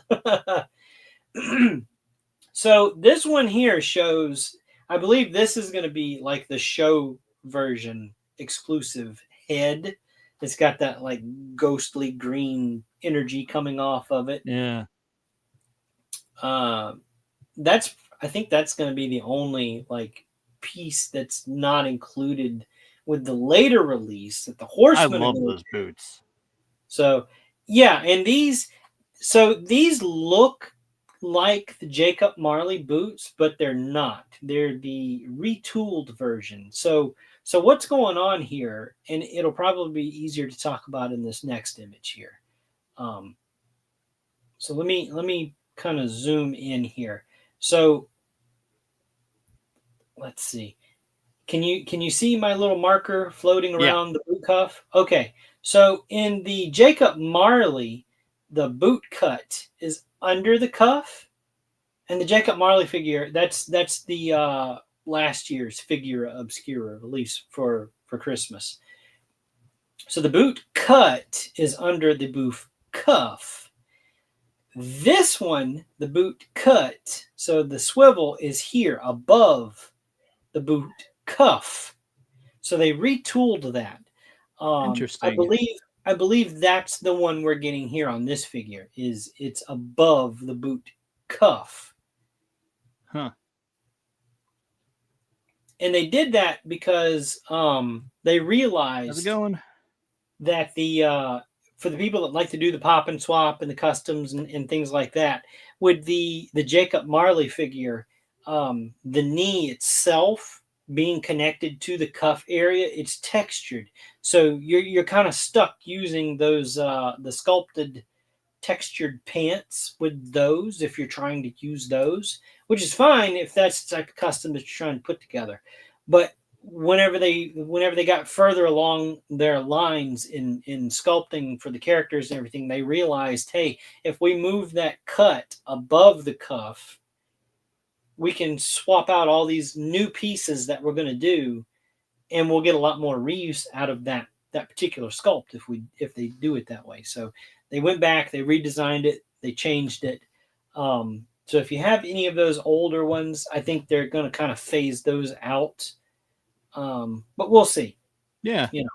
B: So this one here shows, I believe this is going to be like the show version exclusive head. It's got that ghostly green energy coming off of it.
A: Yeah.
B: I think that's going to be the only piece that's not included with the later release that the Horsemen.
A: I love those boots.
B: So yeah, and these look like the Jacob Marley boots, but they're not. They're the retooled version. So what's going on here, and it'll probably be easier to talk about in this next image here. So let me kind of zoom in here. So let's see. Can you see my little marker floating around the boot cuff? Okay. So in the Jacob Marley, the boot cut is under the cuff, and the Jacob Marley figure, that's the last year's figure obscura release for Christmas. So the boot cut is under the boot cuff. This one, the boot cut, so the swivel is here above the boot cuff. So they retooled that.
A: Interesting.
B: I believe that's the one we're getting here on this figure. It's above the boot cuff.
A: Huh.
B: And they did that because they
A: How's it
B: realized
A: going?
B: that for the people that like to do the pop and swap and the customs and things like that, with the Jacob Marley figure, the knee itself being connected to the cuff area, it's textured, so you're kind of stuck using those the sculpted textured pants with those if you're trying to use those, which is fine if that's the type of custom that you're trying to put together. But whenever they got further along their lines in sculpting for the characters and everything, they realized, hey, if we move that cut above the cuff, we can swap out all these new pieces that we're going to do, and we'll get a lot more reuse out of that particular sculpt if they do it that way. So they went back, they redesigned it, they changed it. So if you have any of those older ones, I think they're going to kind of phase those out. But we'll see.
A: Yeah.
B: You know.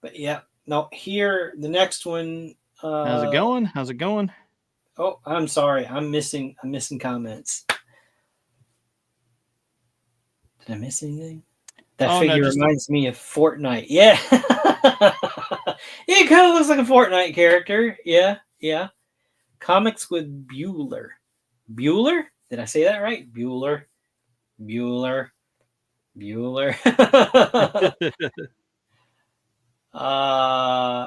B: But yeah, no. Here, the next one.
A: How's it going? How's it going?
B: Oh, I'm sorry. I'm missing comments. Did I miss anything? That figure reminds me of Fortnite. Yeah. It kind of looks like a Fortnite character. Yeah. Yeah. Comics with Bueller. Bueller? Did I say that right? Bueller. Bueller. Bueller.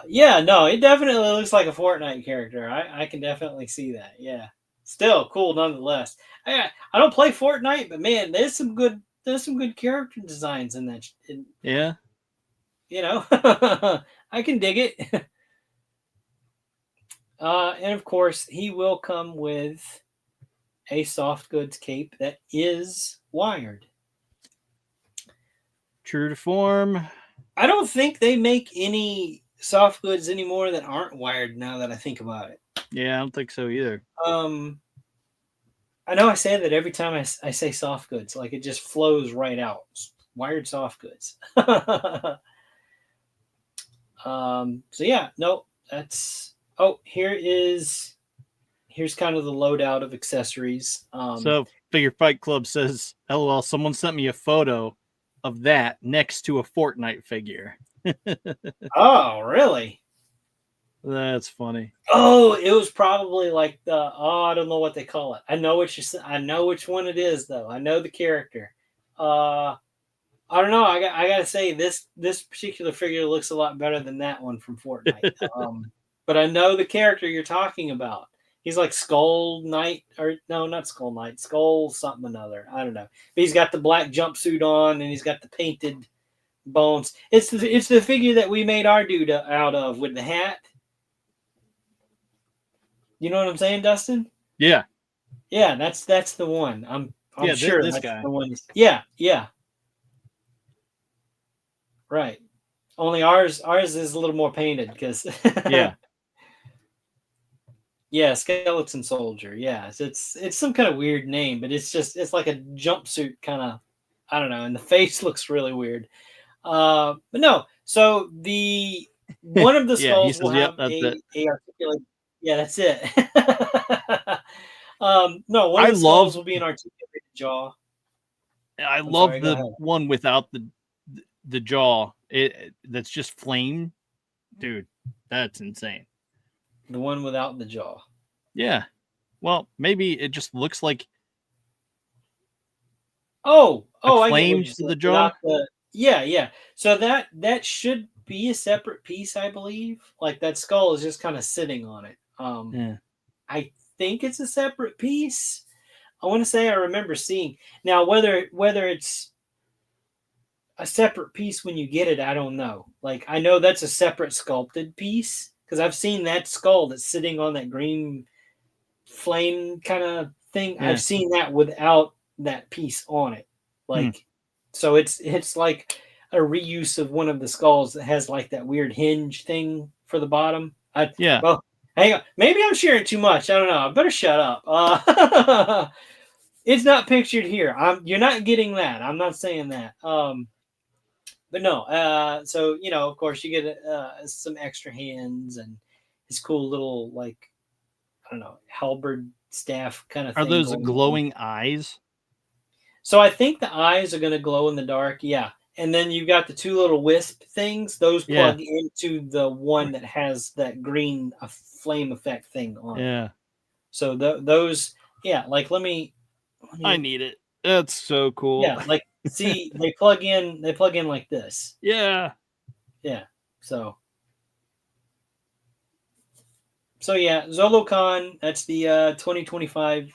B: Yeah, no, it definitely looks like a Fortnite character. I can definitely see that. Yeah. Still cool nonetheless. I don't play Fortnite, but man, there's some good character designs in that.
A: Yeah.
B: You know, I can dig it. And of course, he will come with a soft goods cape that is wired.
A: True to form.
B: I don't think they make any soft goods anymore that aren't wired now that I think about it.
A: Yeah, I don't think so either.
B: I know I say that every time I say soft goods, like it just flows right out. Wired soft goods. So yeah, no, that's here's kind of the loadout of accessories.
A: So Figure Fight Club says, LOL, someone sent me a photo of that next to a Fortnite figure.
B: Oh, really?
A: That's funny.
B: Oh, it was probably like I don't know what they call it. I know which one it is though. I know the character. I don't know. I gotta say this particular figure looks a lot better than that one from Fortnite. But I know the character you're talking about. He's like Skull Knight, or no, not Skull Knight, Skull something another. I don't know. But he's got the black jumpsuit on, and he's got the painted bones. It's the figure that we made our dude out of with the hat. You know what I'm saying, Dustin?
A: Yeah.
B: Yeah, that's the one. I'm sure
A: this
B: that's
A: guy.
B: the one. Yeah. Right. Only ours is a little more painted because
A: yeah.
B: Yeah, Skeleton Soldier. Yeah, it's some kind of weird name, but it's like a jumpsuit kind of, I don't know, and the face looks really weird. But no, so the one of the skulls will have a articulated. Yeah, that's it. No, one of the skulls will be an articulated jaw.
A: I love the one without the jaw. That's just flame, dude. That's insane.
B: The one without the jaw.
A: Yeah. Well, maybe it just looks like.
B: I
A: flames to the jaw.
B: Yeah. So that should be a separate piece, I believe. Like that skull is just kind of sitting on it.
A: Yeah.
B: I think it's a separate piece. I want to say I remember seeing. Now whether it's a separate piece when you get it, I don't know. Like I know that's a separate sculpted piece because I've seen that skull that's sitting on that green flame kind of thing. Yeah. I've seen that without that piece on it. Like so it's like a reuse of one of the skulls that has like that weird hinge thing for the bottom. Well, hang on. Maybe I'm sharing too much. I don't know. I better shut up. It's not pictured here. You're not getting that. I'm not saying that. But no. So of course, you get some extra hands and his cool little like I don't know halberd staff kind of thing.
A: Are those glowing eyes?
B: So I think the eyes are going to glow in the dark. Yeah. And then you've got the two little wisp things. Those plug into the one that has that green flame effect thing on it.
A: Yeah.
B: So those, yeah, like let me.
A: I need it. That's so cool.
B: Yeah, like see, they plug in like this.
A: Yeah.
B: Yeah. So yeah, ZoloCon, that's the 2025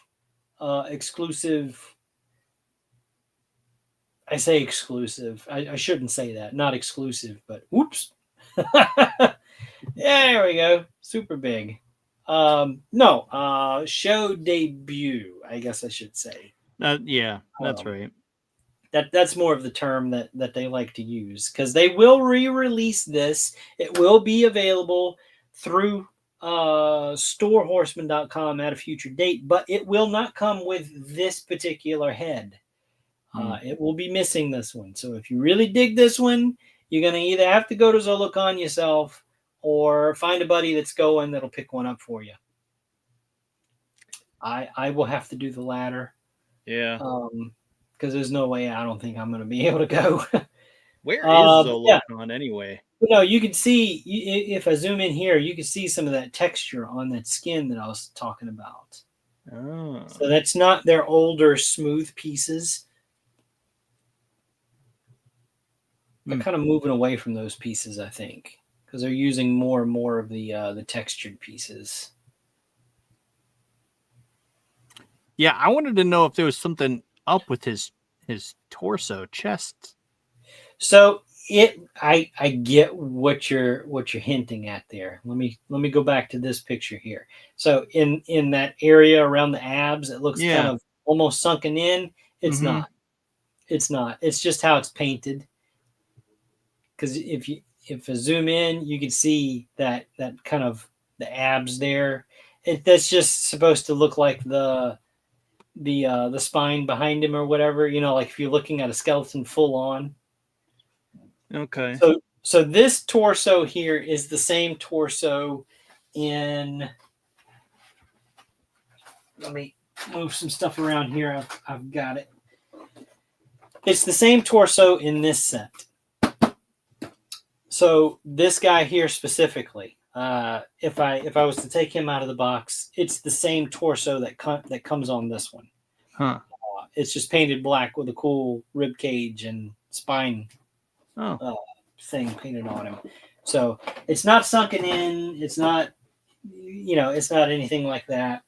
B: exclusive. I say exclusive. I shouldn't say that. Not exclusive, but whoops. There we go. Super big. No, show debut, I guess I should say.
A: Yeah, that's right.
B: That's more of the term that they like to use, because they will re-release this. It will be available through storehorseman.com at a future date, but it will not come with this particular head. It will be missing this one. So if you really dig this one, you're going to either have to go to ZoloCon yourself or find a buddy that's going that'll pick one up for you. I will have to do the latter.
A: Yeah.
B: Because there's no way I don't think I'm going to be able to go.
A: Where is ZoloCon anyway?
B: No, you can see, if I zoom in here, you can see some of that texture on that skin that I was talking about.
A: Oh.
B: So that's not their older smooth pieces. They're kind of moving away from those pieces, I think, because they're using more and more of the textured pieces.
A: Yeah, I wanted to know if there was something up with his torso, chest.
B: So I get what you're hinting at there. Let me go back to this picture here. So in that area around the abs, it looks kind of almost sunken in. It's not. It's not. It's just how it's painted. Because if I zoom in, you can see that kind of the abs there. That's just supposed to look like the spine behind him or whatever. You know, like if you're looking at a skeleton full on.
A: Okay.
B: So this torso here is the same torso in. Let me move some stuff around here. I've got it. It's the same torso in this set. So this guy here specifically, if I was to take him out of the box, it's the same torso that comes on this one.
A: Huh.
B: It's just painted black with a cool rib cage and spine thing painted on him. So it's not sunken in. It's not, it's not anything like that.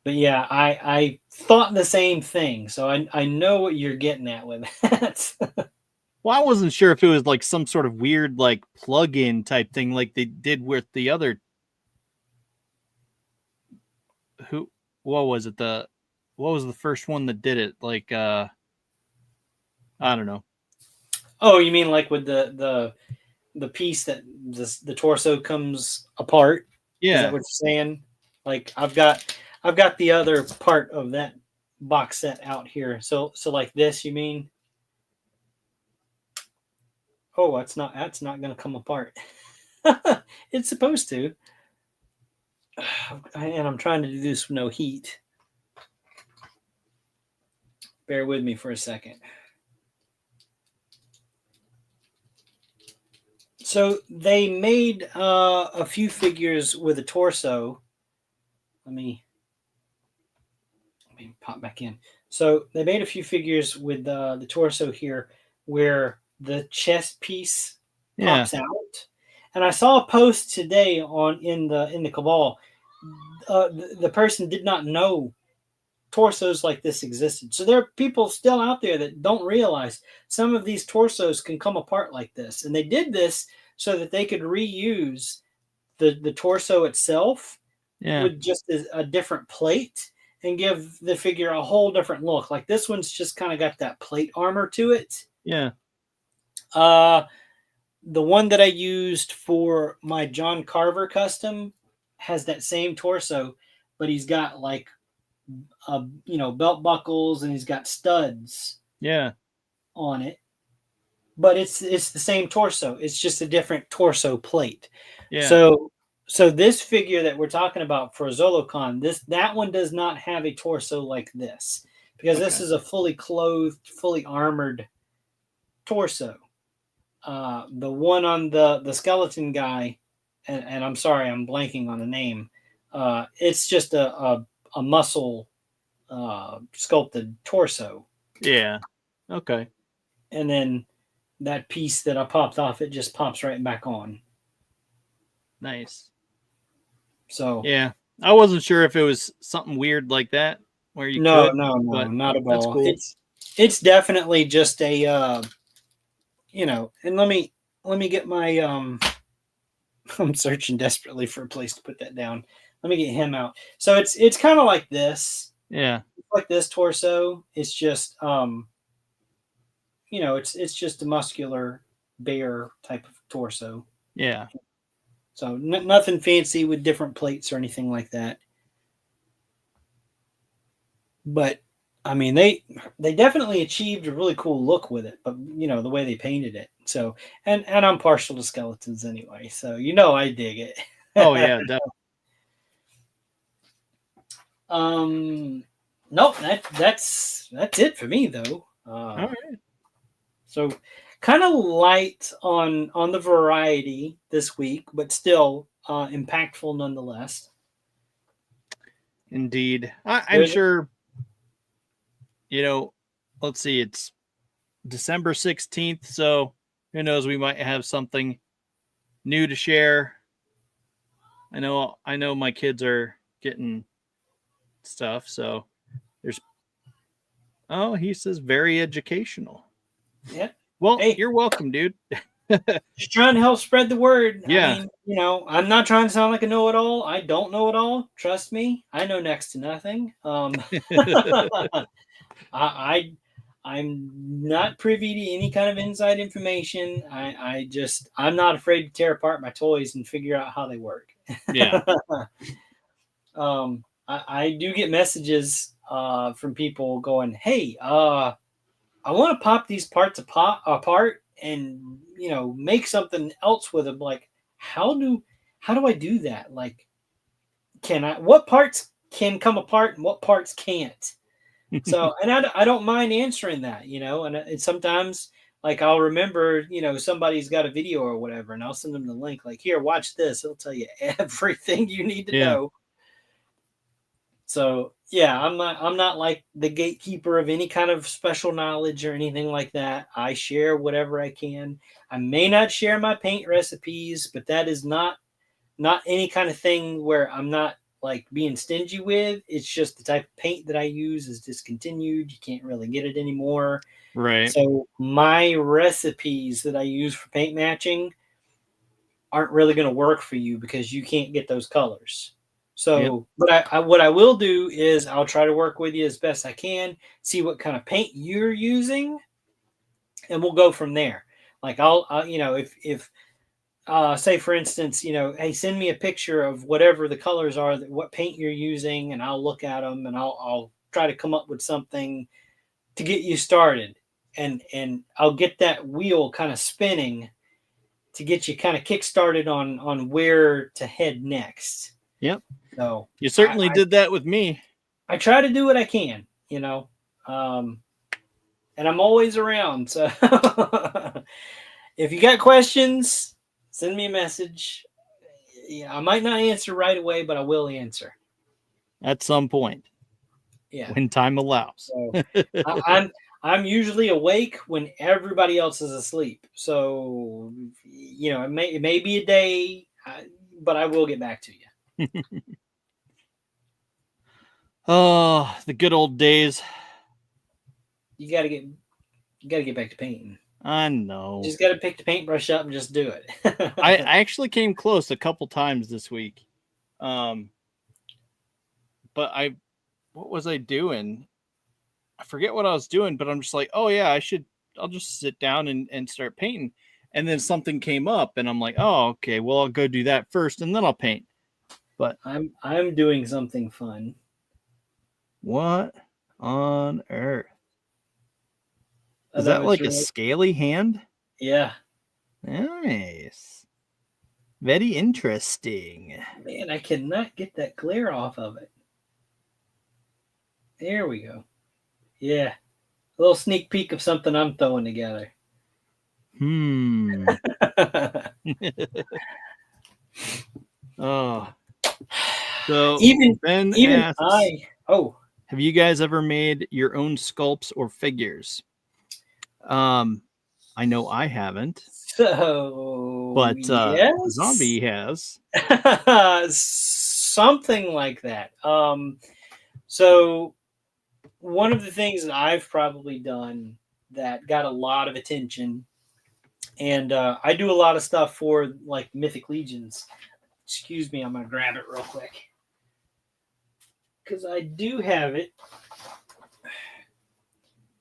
B: But yeah, I thought the same thing. So I know what you're getting at with that.
A: Well, I wasn't sure if it was like some sort of weird like plug-in type thing like they did with the other. What was the first one that did it? Like I don't know.
B: Oh, you mean like with the piece that the torso comes apart?
A: Yeah.
B: Is that what you're saying? Like I've got the other part of that box set out here. So like this, you mean? Oh, that's not going to come apart. It's supposed to. And I'm trying to do this with no heat. Bear with me for a second. So they made a few figures with a torso. Let me pop back in. So they made a few figures with the torso here where the chest piece pops out. And I saw a post today in the Cabal. The person did not know torsos like this existed. So there are people still out there that don't realize some of these torsos can come apart like this. And they did this so that they could reuse the torso itself with just a different plate and give the figure a whole different look. Like this one's just kind of got that plate armor to it.
A: Yeah.
B: The one that I used for my John Carver custom has that same torso, but he's got like belt buckles and he's got studs on it. But it's the same torso. It's just a different torso plate.
A: Yeah.
B: So So this figure that we're talking about for Zolocon, that one does not have a torso like this, because this is a fully clothed, fully armored torso. The one on the skeleton guy, and I'm sorry, I'm blanking on the name. It's just a muscle sculpted torso.
A: Yeah. Okay.
B: And then that piece that I popped off, it just pops right back on.
A: Nice.
B: So
A: yeah, I wasn't sure if it was something weird like that where you
B: no,
A: could, but
B: not at
A: that's
B: all.
A: cool.
B: It's definitely just a and let me get my I'm searching desperately for a place to put that down. Let me get him out. So it's kind of like this.
A: Yeah.
B: Like this torso. It's just it's just a muscular bear type of torso.
A: Yeah.
B: So nothing fancy with different plates or anything like that. But I mean, they definitely achieved a really cool look with it. But the way they painted it. So and I'm partial to skeletons anyway. So I dig it.
A: Oh yeah, definitely.
B: Nope. That's it for me though.
A: All right.
B: So kind of light on the variety this week, but still impactful nonetheless.
A: Indeed. I'm sure, let's see, it's December 16th, so who knows, we might have something new to share. I know my kids are getting stuff, so there's he says very educational.
B: Yeah.
A: Well, hey, you're welcome, dude.
B: Just trying to help spread the word.
A: Yeah.
B: I mean, I'm not trying to sound like a know-it-all. I don't know it all. Trust me. I know next to nothing. I'm not privy to any kind of inside information. I'm not afraid to tear apart my toys and figure out how they work.
A: Yeah.
B: I do get messages from people going, "Hey, I want to pop these parts apart and make something else with them." Like, how do I do that? Like, what parts can come apart and what parts can't? So, and I don't mind answering that, and sometimes like I'll remember, somebody's got a video or whatever, and I'll send them the link. Like, here, watch this. It'll tell you everything you need to know. So yeah, I'm not like the gatekeeper of any kind of special knowledge or anything like that. I share whatever I can. I may not share my paint recipes, but that is not any kind of thing where I'm not like being stingy with. It's just the type of paint that I use is discontinued. You can't really get it anymore.
A: Right.
B: So my recipes that I use for paint matching aren't really going to work for you because you can't get those colors. So, but what I will do is I'll try to work with you as best I can, see what kind of paint you're using, and we'll go from there. Like I'll if say for instance, hey, send me a picture of whatever the colors are, what paint you're using, and I'll look at them and I'll try to come up with something to get you started, and I'll get that wheel kind of spinning to get you kind of kick started on where to head next.
A: Yep.
B: So
A: you certainly did that with me.
B: I try to do what I can, and I'm always around. So if you got questions, send me a message. Yeah, I might not answer right away, but I will answer
A: at some point.
B: Yeah,
A: when time allows.
B: So I'm usually awake when everybody else is asleep. So it may be a day, but I will get back to you.
A: Oh, the good old days.
B: You gotta get back to painting.
A: I know.
B: You just gotta pick the paintbrush up and just do it.
A: I actually came close a couple times this week. But what was I doing? I forget what I was doing, but I'm just like, oh yeah, I'll just sit down and start painting. And then something came up and I'm like, oh, okay, well, I'll go do that first and then I'll paint. But
B: I'm doing something fun.
A: What on earth? Is that like a scaly hand?
B: Yeah.
A: Nice. Very interesting.
B: Man, I cannot get that glare off of it. There we go. Yeah. A little sneak peek of something I'm throwing together.
A: Oh. So
B: even
A: Ben
B: even
A: asks,
B: oh,
A: have you guys ever made your own sculpts or figures? I know I haven't,
B: so
A: but
B: yes.
A: Zombie has.
B: Something like that. So one of the things that I've probably done that got a lot of attention, and I do a lot of stuff for like Mythic Legions. Excuse me, I'm gonna grab it real quick because I do have it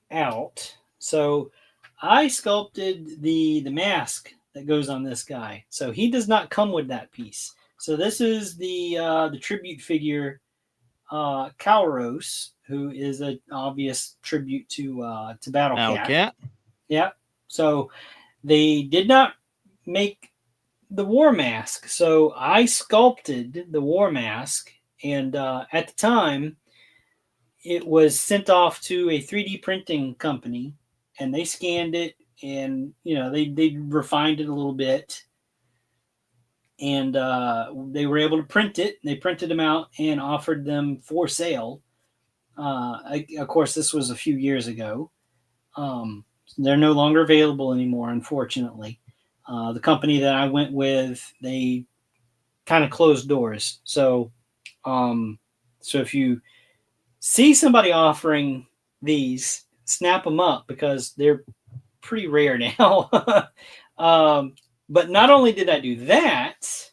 B: out. So I sculpted the mask that goes on this guy. So he does not come with that piece. So this is the tribute figure, Kalros, who is an obvious tribute to Battle Cat. Yeah. So they did not make the war mask. So I sculpted the war mask, and at the time, it was sent off to a 3D printing company, and they scanned it, and they refined it a little bit, and they were able to print it. They printed them out and offered them for sale. Of course, this was a few years ago. They're no longer available anymore, unfortunately. The company that I went with, they kind of closed doors. So if you see somebody offering these, snap them up because they're pretty rare now. But not only did I do that,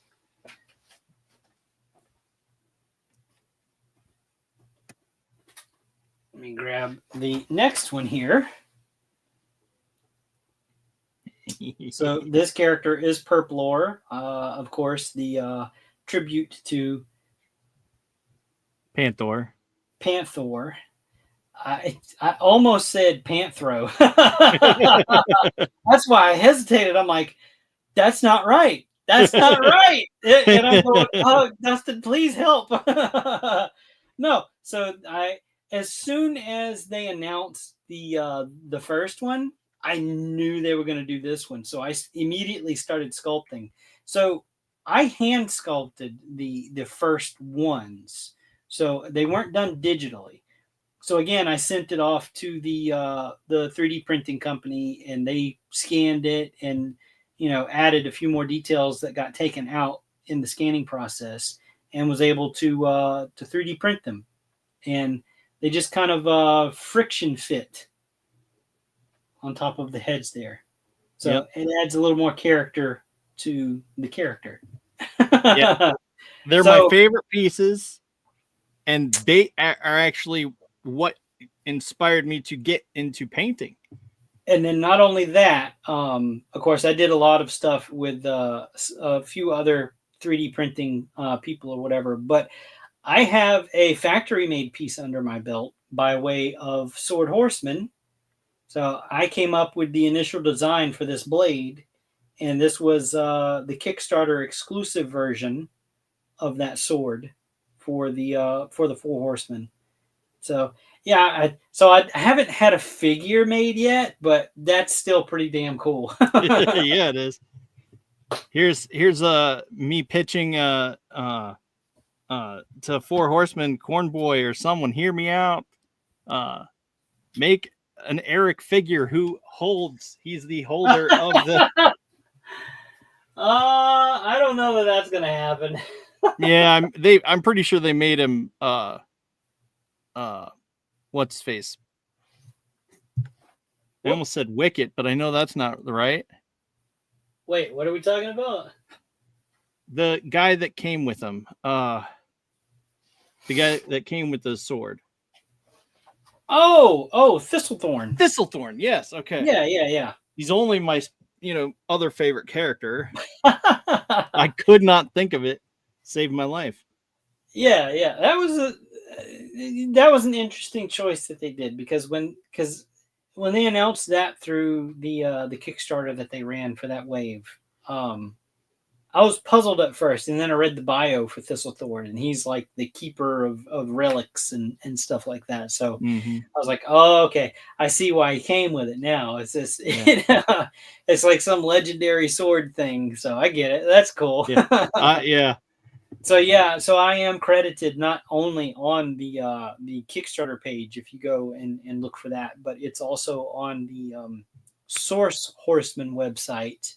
B: let me grab the next one here. So this character is Perplore, of course, the tribute to
A: Panther.
B: I almost said Panthro. That's why I hesitated. I'm like, that's not right. That's not right. And I'm going, oh, Dustin, please help. No. So as soon as they announced the first one, I knew they were going to do this one. So I immediately started sculpting. So I hand sculpted the first ones. So they weren't done digitally. So again, I sent it off to the 3D printing company, and they scanned it and added a few more details that got taken out in the scanning process, and was able to 3D print them. And they just kind of friction fit on top of the heads there. So It adds a little more character to the character.
A: Yeah. They're my favorite pieces, and they are actually what inspired me to get into painting.
B: And then not only that, of course, I did a lot of stuff with a few other 3D printing people or whatever, but I have a factory made piece under my belt by way of Sword Horseman. So I came up with the initial design for this blade, and this was the Kickstarter exclusive version of that sword for the Four Horsemen. So yeah, I haven't had a figure made yet, but that's still pretty damn cool.
A: Yeah, it is. Here's me pitching to Four Horsemen, Cornboy or someone. Hear me out. Make an Eric figure who he's the holder of the.
B: I don't know that that's gonna happen.
A: Yeah, I'm pretty sure they made him what's his face? I almost said Wicket, but I know that's not right.
B: Wait, what are we talking about?
A: The guy that came with him. The guy that came with the sword.
B: Oh, Thistlethorn.
A: Thistlethorn, yes. Okay.
B: Yeah.
A: He's only my other favorite character. I could not think of it. Saved my life.
B: Yeah. That was an interesting choice that they did, because when they announced that through the Kickstarter that they ran for that wave, I was puzzled at first, and then I read the bio for Thistlethorn, and he's like the keeper of relics and stuff like that. So
A: Mm-hmm.
B: I was like, oh, okay, I see why he came with it now. It's this,
A: Yeah.
B: it's like some legendary sword thing. So I get it. That's cool.
A: Yeah. Yeah.
B: So yeah, so I am credited not only on the Kickstarter page if you go and look for that, but it's also on the Source Horseman website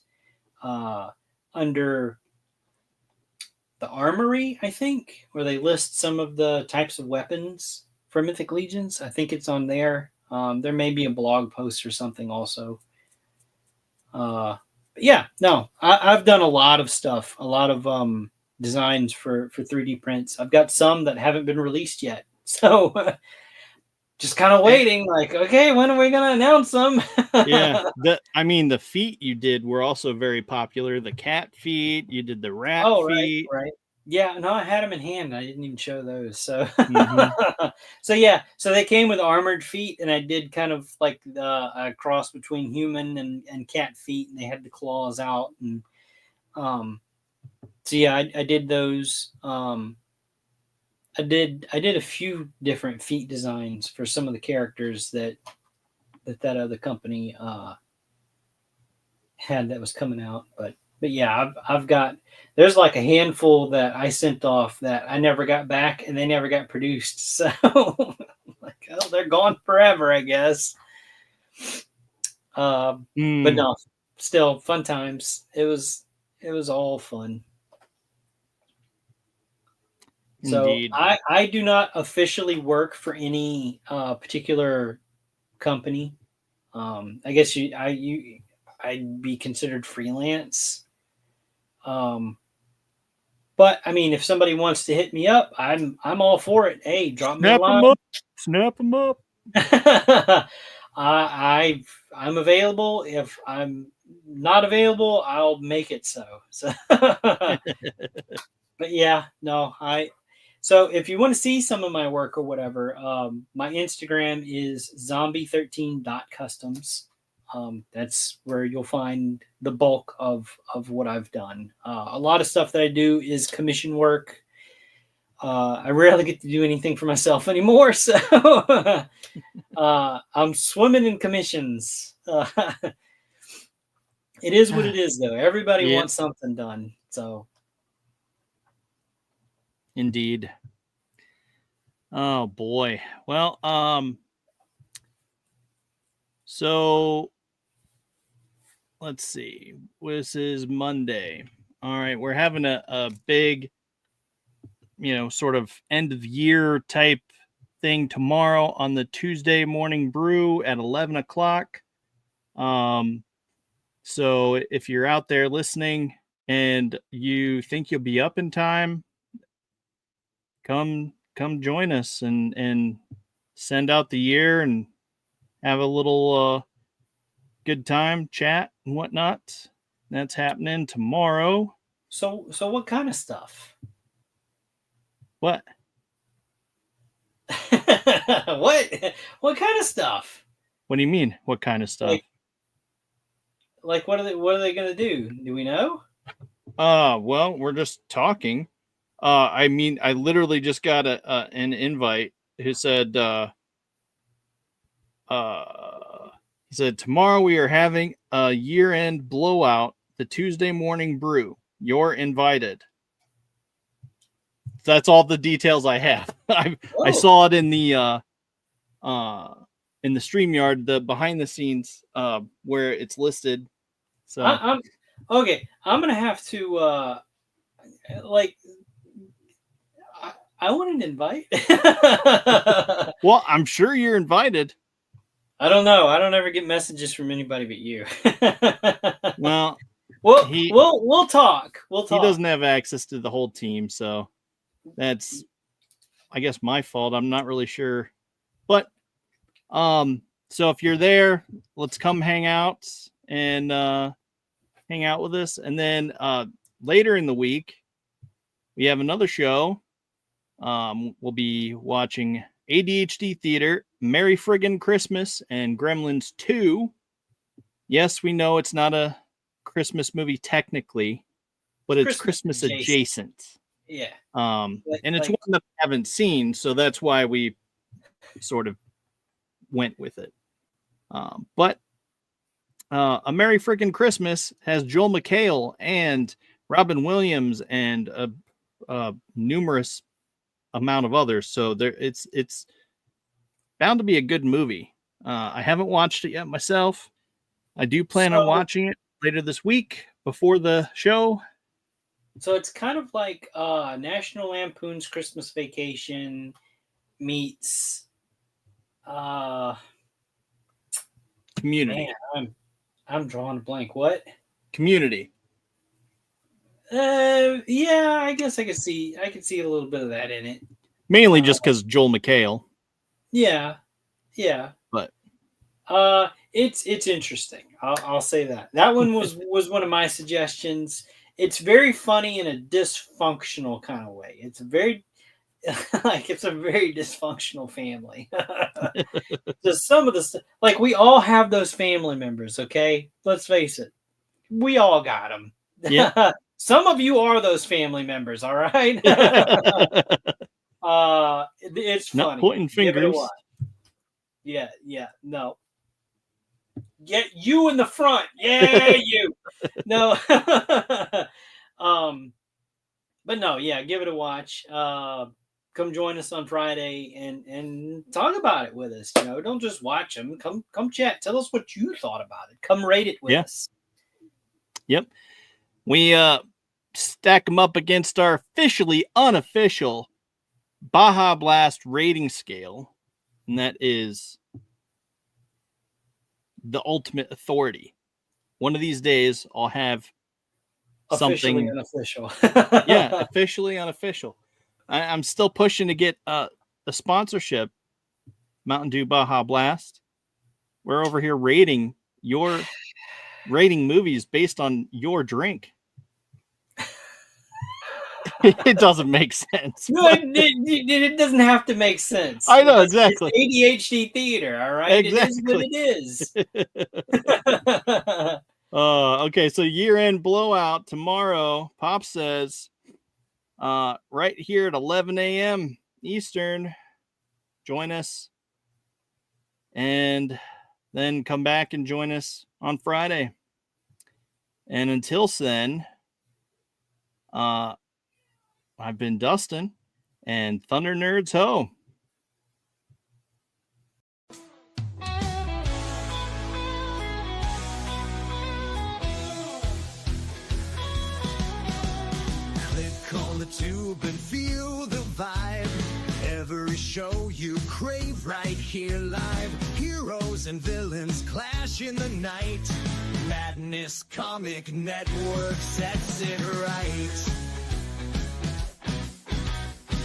B: under the Armory, I think, where they list some of the types of weapons for Mythic Legions. I think it's on there. There may be a blog post or something also. But yeah, no, I've done a lot of stuff, a lot of designs for 3D prints. I've got some that haven't been released yet, so just kind of waiting. Like, okay, when are we gonna announce them?
A: Yeah, the feet you did were also very popular. The cat feet, you did the rat
B: Oh,
A: feet.
B: right. Yeah, no, I had them in hand. I didn't even show those. So,
A: Mm-hmm.
B: so yeah, so they came with armored feet, and I did kind of like a cross between human and cat feet, and they had the claws out, and so yeah, I did those. I did a few different feet designs for some of the characters that other company had that was coming out, but yeah, I've got there's like a handful that I sent off that I never got back and they never got produced. So like, oh, they're gone forever, I guess. But no, still fun times. It was all fun.
A: Indeed.
B: So I do not officially work for any particular company. I guess I'd be considered freelance. But I mean, if somebody wants to hit me up, I'm all for it. Hey, drop me a line.
A: Snap them up.
B: I'm available. If I'm not available, I'll make it so. So, but yeah, no, So if you want to see some of my work or whatever, my Instagram is zombie13.customs. That's where you'll find the bulk of what I've done. A lot of stuff that I do is commission work. I rarely get to do anything for myself anymore, so I'm swimming in commissions. It is what it is, though. Everybody wants something done, so.
A: Indeed. Oh boy. Well, so let's see. This is Monday. All right, we're having a big, sort of end of year type thing tomorrow on the Tuesday morning brew at 11 o'clock. So if you're out there listening and you think you'll be up in time, come join us and send out the year and have a little good time, chat and whatnot. That's happening tomorrow.
B: So what kind of stuff?
A: What?
B: What kind of stuff?
A: What do you mean? What kind of stuff?
B: Like what are they gonna do? Do we know?
A: Well, we're just talking. I mean, I literally just got an invite who said he said tomorrow we are having a year-end blowout, the Tuesday morning brew. You're invited. That's all the details I have. I saw it in the StreamYard, the behind the scenes where it's listed. So
B: I'm okay. I'm gonna have to like. I want an invite.
A: Well, I'm sure you're invited.
B: I don't know. I don't ever get messages from anybody but you.
A: Well,
B: we'll talk. We'll talk.
A: He doesn't have access to the whole team, so that's, I guess, my fault. I'm not really sure, but so if you're there, let's come hang out and hang out with us. And then later in the week, we have another show. We'll be watching ADHD Theater, Merry Friggin' Christmas, and Gremlins 2. Yes, we know it's not a Christmas movie technically, but it's Christmas adjacent.
B: Yeah.
A: And it's one that I haven't seen, so that's why we sort of went with it. But A Merry Frickin' Christmas has Joel McHale and Robin Williams and a numerous amount of others. So it's bound to be a good movie. I haven't watched it yet myself. I do plan on watching it later this week before the show.
B: So it's kind of like National Lampoon's Christmas Vacation meets
A: Community.
B: Man, I'm drawing a blank. What?
A: Community.
B: Yeah, I guess I could see a little bit of that in it.
A: Mainly just because Joel McHale.
B: Yeah.
A: But
B: it's interesting. I'll say that. That one was one of my suggestions. It's very funny in a dysfunctional kind of way. It's very it's a very dysfunctional family. Just some of the stuff, like we all have those family members. Okay, let's face it, we all got them.
A: Yeah.
B: Some of you are those family members. All right. It's funny.
A: Not pointing fingers.
B: Yeah. No. Get you in the front. Yeah, you. No. But no, yeah, give it a watch. Come join us on Friday and talk about it with us. Don't just watch them. Come chat. Tell us what you thought about it. Come rate it with us.
A: Yep. We stack them up against our officially unofficial Baja Blast rating scale, and that is the ultimate authority. One of these days, I'll have
B: officially unofficial.
A: Yeah, officially unofficial. I'm still pushing to get a sponsorship, Mountain Dew Baja Blast. We're over here rating movies based on your drink. It doesn't make sense.
B: No, it doesn't have to make sense.
A: I know, exactly.
B: It's ADHD theater, all right?
A: Exactly.
B: It is what it is.
A: Okay, so year-end blowout tomorrow. Pop says right here at 11 a.m. Eastern. Join us. And then come back and join us on Friday. And until then, I've been Dustin, and Thunder Nerds ho!
C: Click on the tube and feel the vibe. Every show you crave right here live. Heroes and villains clash in the night. Madness Comic Network sets it right.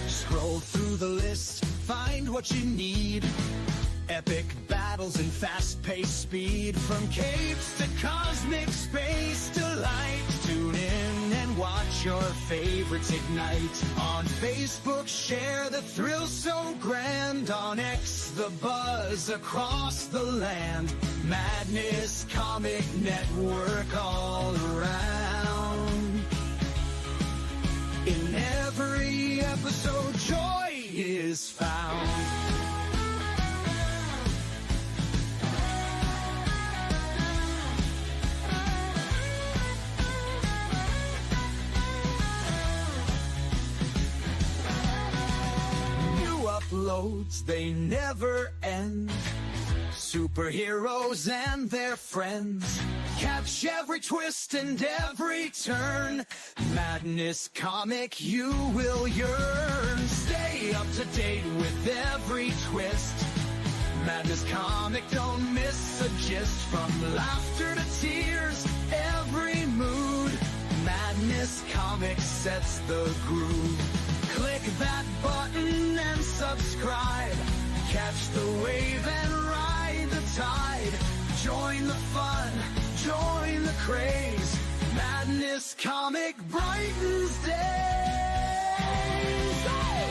C: Scroll through the list, find what you need. Epic battles and fast-paced speed. From capes to cosmic space delight. Tune in and watch your favorites ignite. On Facebook, share the thrill so grand. On X, the buzz across the land. Madness Comic Network all around. In every episode, joy is found. New uploads, they never end. Superheroes and their friends. Catch every twist and every turn. Madness Comic, you will yearn. Stay up to date with every twist. Madness Comic, don't miss a gist. From laughter to tears, every mood. Madness Comic sets the groove. Click that button and subscribe. Catch the wave and ride the tide. Join the fun, join the craze. Madness Comic brightens days. Hey!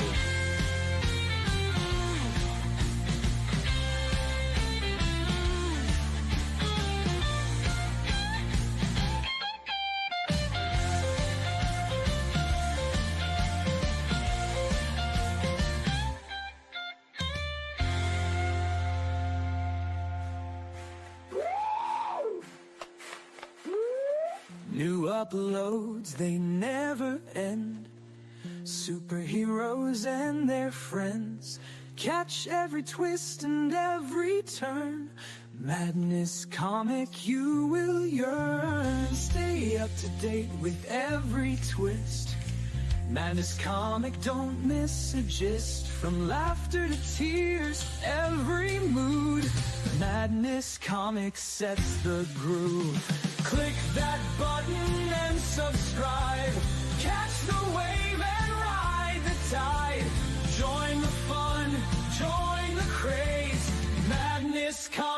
C: New uploads, they never end. Superheroes and their friends. Catch every twist and every turn. Madness Comic, you will yearn. Stay up to date with every twist. Madness Comic, don't miss a gist. From laughter to tears, every mood. Madness Comic sets the groove. Click that button and subscribe. Catch the wave and ride the tide. Join the fun, join the craze. Madness Comic.